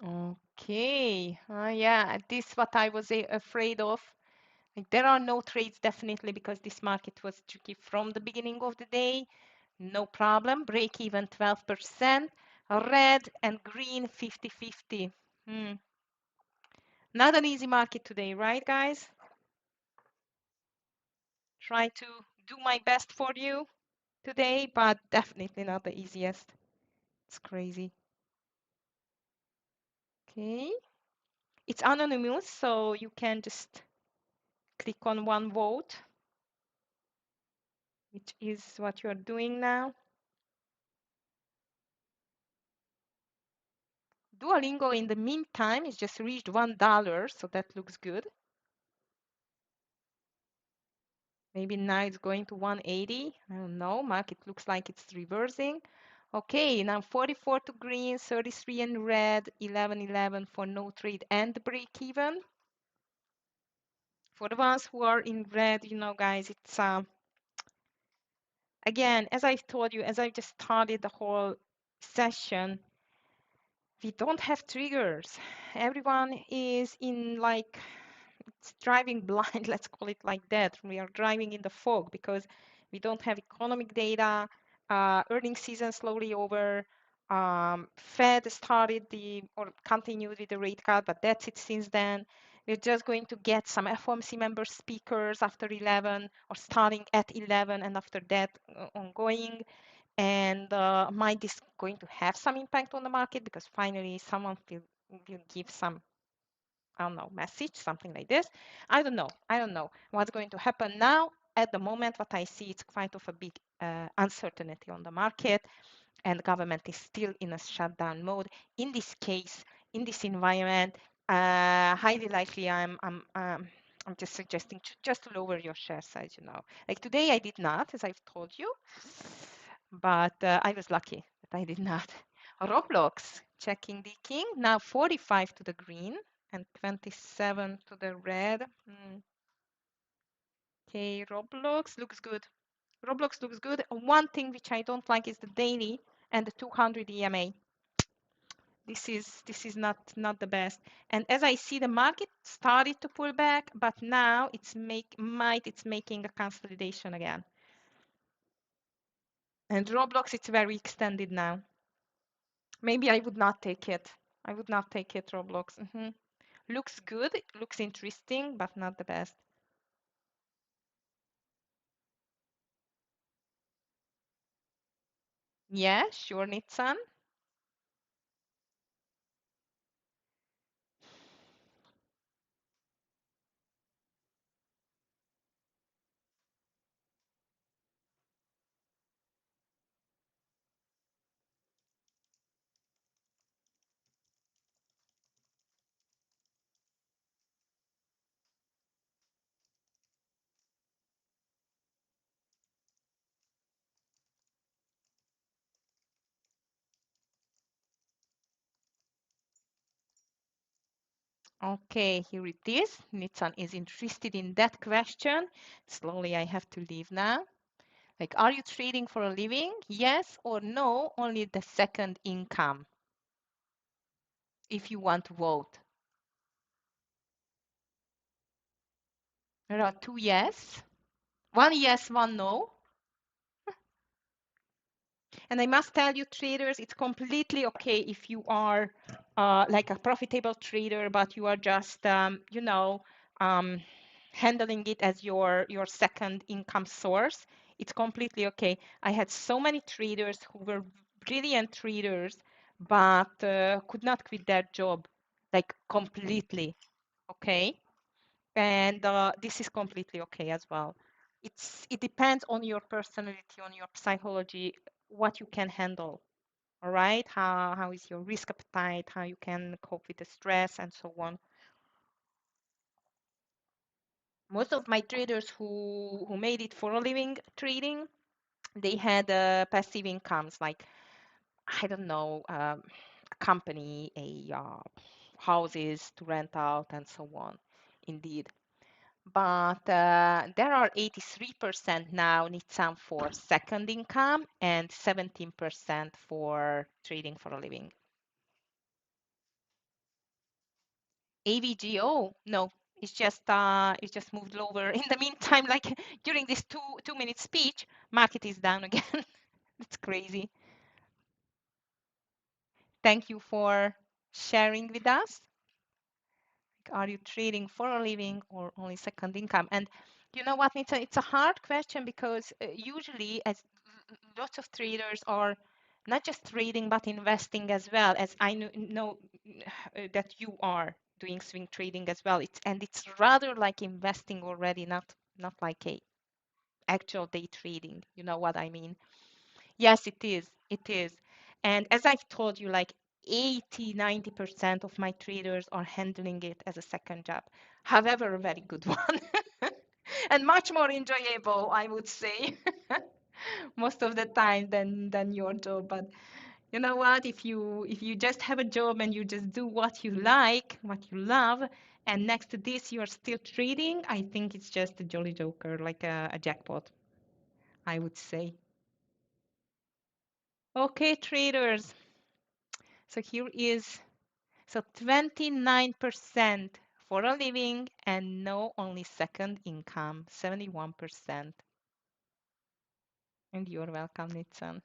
Okay. Yeah, this is what I was afraid of. Like, there are no trades definitely because this market was tricky from the beginning of the day. No problem. Break even 12%. Red and green 50-50. Not an easy market today, right, guys? Try to do my best for you today, but definitely not the easiest. It's crazy. Okay. It's anonymous, so you can just click on one vote, which is what you're doing now. Duolingo in the meantime is just reached $1, so that looks good. Maybe now it's going to 180. I don't know. Market looks like it's reversing. Okay, now 44 to green, 33 in red, 11 for no trade and break even. For the ones who are in red, you know, guys, it's again, as I told you, as I just started the whole session, we don't have triggers. Everyone is in like it's driving blind, let's call it like that. We are driving in the fog because we don't have economic data. Earnings season slowly over. Fed started or continued with the rate cut, but that's it since then. We're just going to get some FOMC member speakers after 11 or starting at 11 and after that ongoing. And might this going to have some impact on the market because finally someone will give some, I don't know, message, something like this. I don't know. I don't know what's going to happen now. At the moment, what I see, it's quite of a big uncertainty on the market, and the government is still in a shutdown mode. In this case, in this environment, highly likely, I'm just suggesting just to lower your share size. You know, like today I did not, as I've told you, but I was lucky that I did not. Roblox checking the king now 45 to the green and 27 to the red. Okay, Roblox looks good. Roblox looks good. One thing which I don't like is the daily and the 200 EMA. This is not the best. And as I see, the market started to pull back, but now it's making a consolidation again. And Roblox, it's very extended now. Maybe I would not take it. I would not take it, Roblox. Looks good, looks interesting, but not the best. Yeah, sure, Nitsan. Okay, here it is. Nitsan is interested in that question. Slowly, I have to leave now. Like, are you trading for a living? Yes or no? Only the second income, if you want to vote. There are two yes, one yes, one no. And I must tell you, traders, it's completely okay if you are like a profitable trader, but you are just, um, handling it as your second income source. It's completely okay. I had so many traders who were brilliant traders, but could not quit their job, like completely. Okay, and this is completely okay as well. It depends on your personality, on your psychology, what you can handle. All right, how is your risk appetite, how you can cope with the stress and so on. Most of my traders who made it for a living trading, they had passive incomes like, I don't know, a company, a houses to rent out and so on. Indeed. But there are 83% now need some for second income and 17% for trading for a living. AVGO, no, it's just moved lower. In the meantime, like during this two-minute speech, market is down again. It's crazy. Thank you for sharing with us. Are you trading for a living or only second income? And you know what? It's a hard question because usually, as lots of traders are not just trading but investing as well. As I know that you are doing swing trading as well. It's rather like investing already, not like a actual day trading. You know what I mean? Yes, it is. It is. And as I've told you, like 80-90% of my traders are handling it as a second job. However, a very good one. And much more enjoyable, I would say, most of the time than your job. But you know what? If you just have a job and you just do what you like, what you love, and next to this you are still trading, I think it's just a jolly joker, like a jackpot, I would say. Okay, traders. So here is, so 29% for a living and no only second income, 71%. And you're welcome, Nitsan.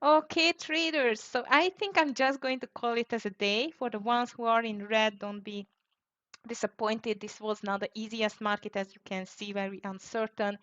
Okay, traders. So I think I'm just going to call it as a day. For the ones who are in red, don't be disappointed. This was not the easiest market, as you can see, very uncertain.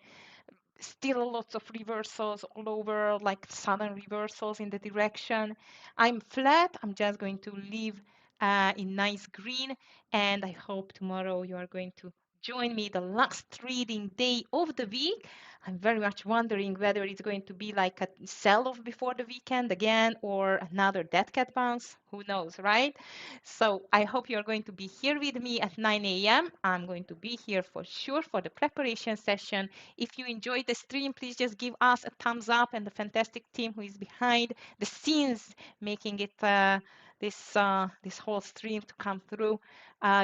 Still lots of reversals all over, like sudden reversals in the direction. I'm flat. I'm just going to leave in nice green, and I hope tomorrow you are going to join me the last trading day of the week. I'm very much wondering whether it's going to be like a sell-off before the weekend again or another dead cat bounce. Who knows, right? So I hope you're going to be here with me at 9 a.m. I'm going to be here for sure for the preparation session. If you enjoyed the stream, please just give us a thumbs up and the fantastic team who is behind the scenes making it this whole stream to come through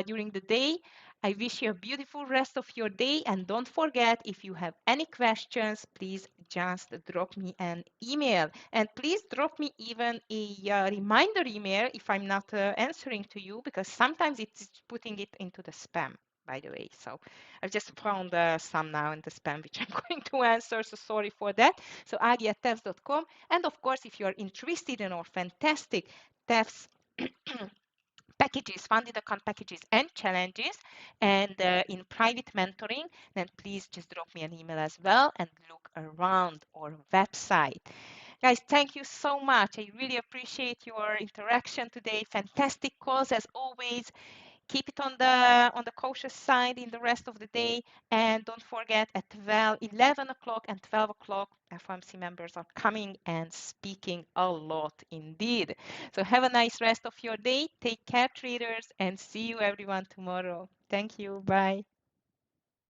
during the day. I wish you a beautiful rest of your day, and don't forget, if you have any questions, please just drop me an email, and please drop me even a reminder email if I'm not answering to you, because sometimes it's putting it into the spam, by the way. So I've just found some now in the spam, which I'm going to answer, so sorry for that. So agi@tefs.com, and of course, if you're interested in our fantastic TEFS packages, funded account packages and challenges, and in private mentoring, then please just drop me an email as well and look around our website. Guys, thank you so much. I really appreciate your interaction today. Fantastic calls as always. Keep it on the cautious side in the rest of the day, and don't forget at 11 o'clock and 12 o'clock FOMC members are coming and speaking a lot indeed. So have a nice rest of your day. Take care, traders, and see you everyone tomorrow. Thank you. Bye.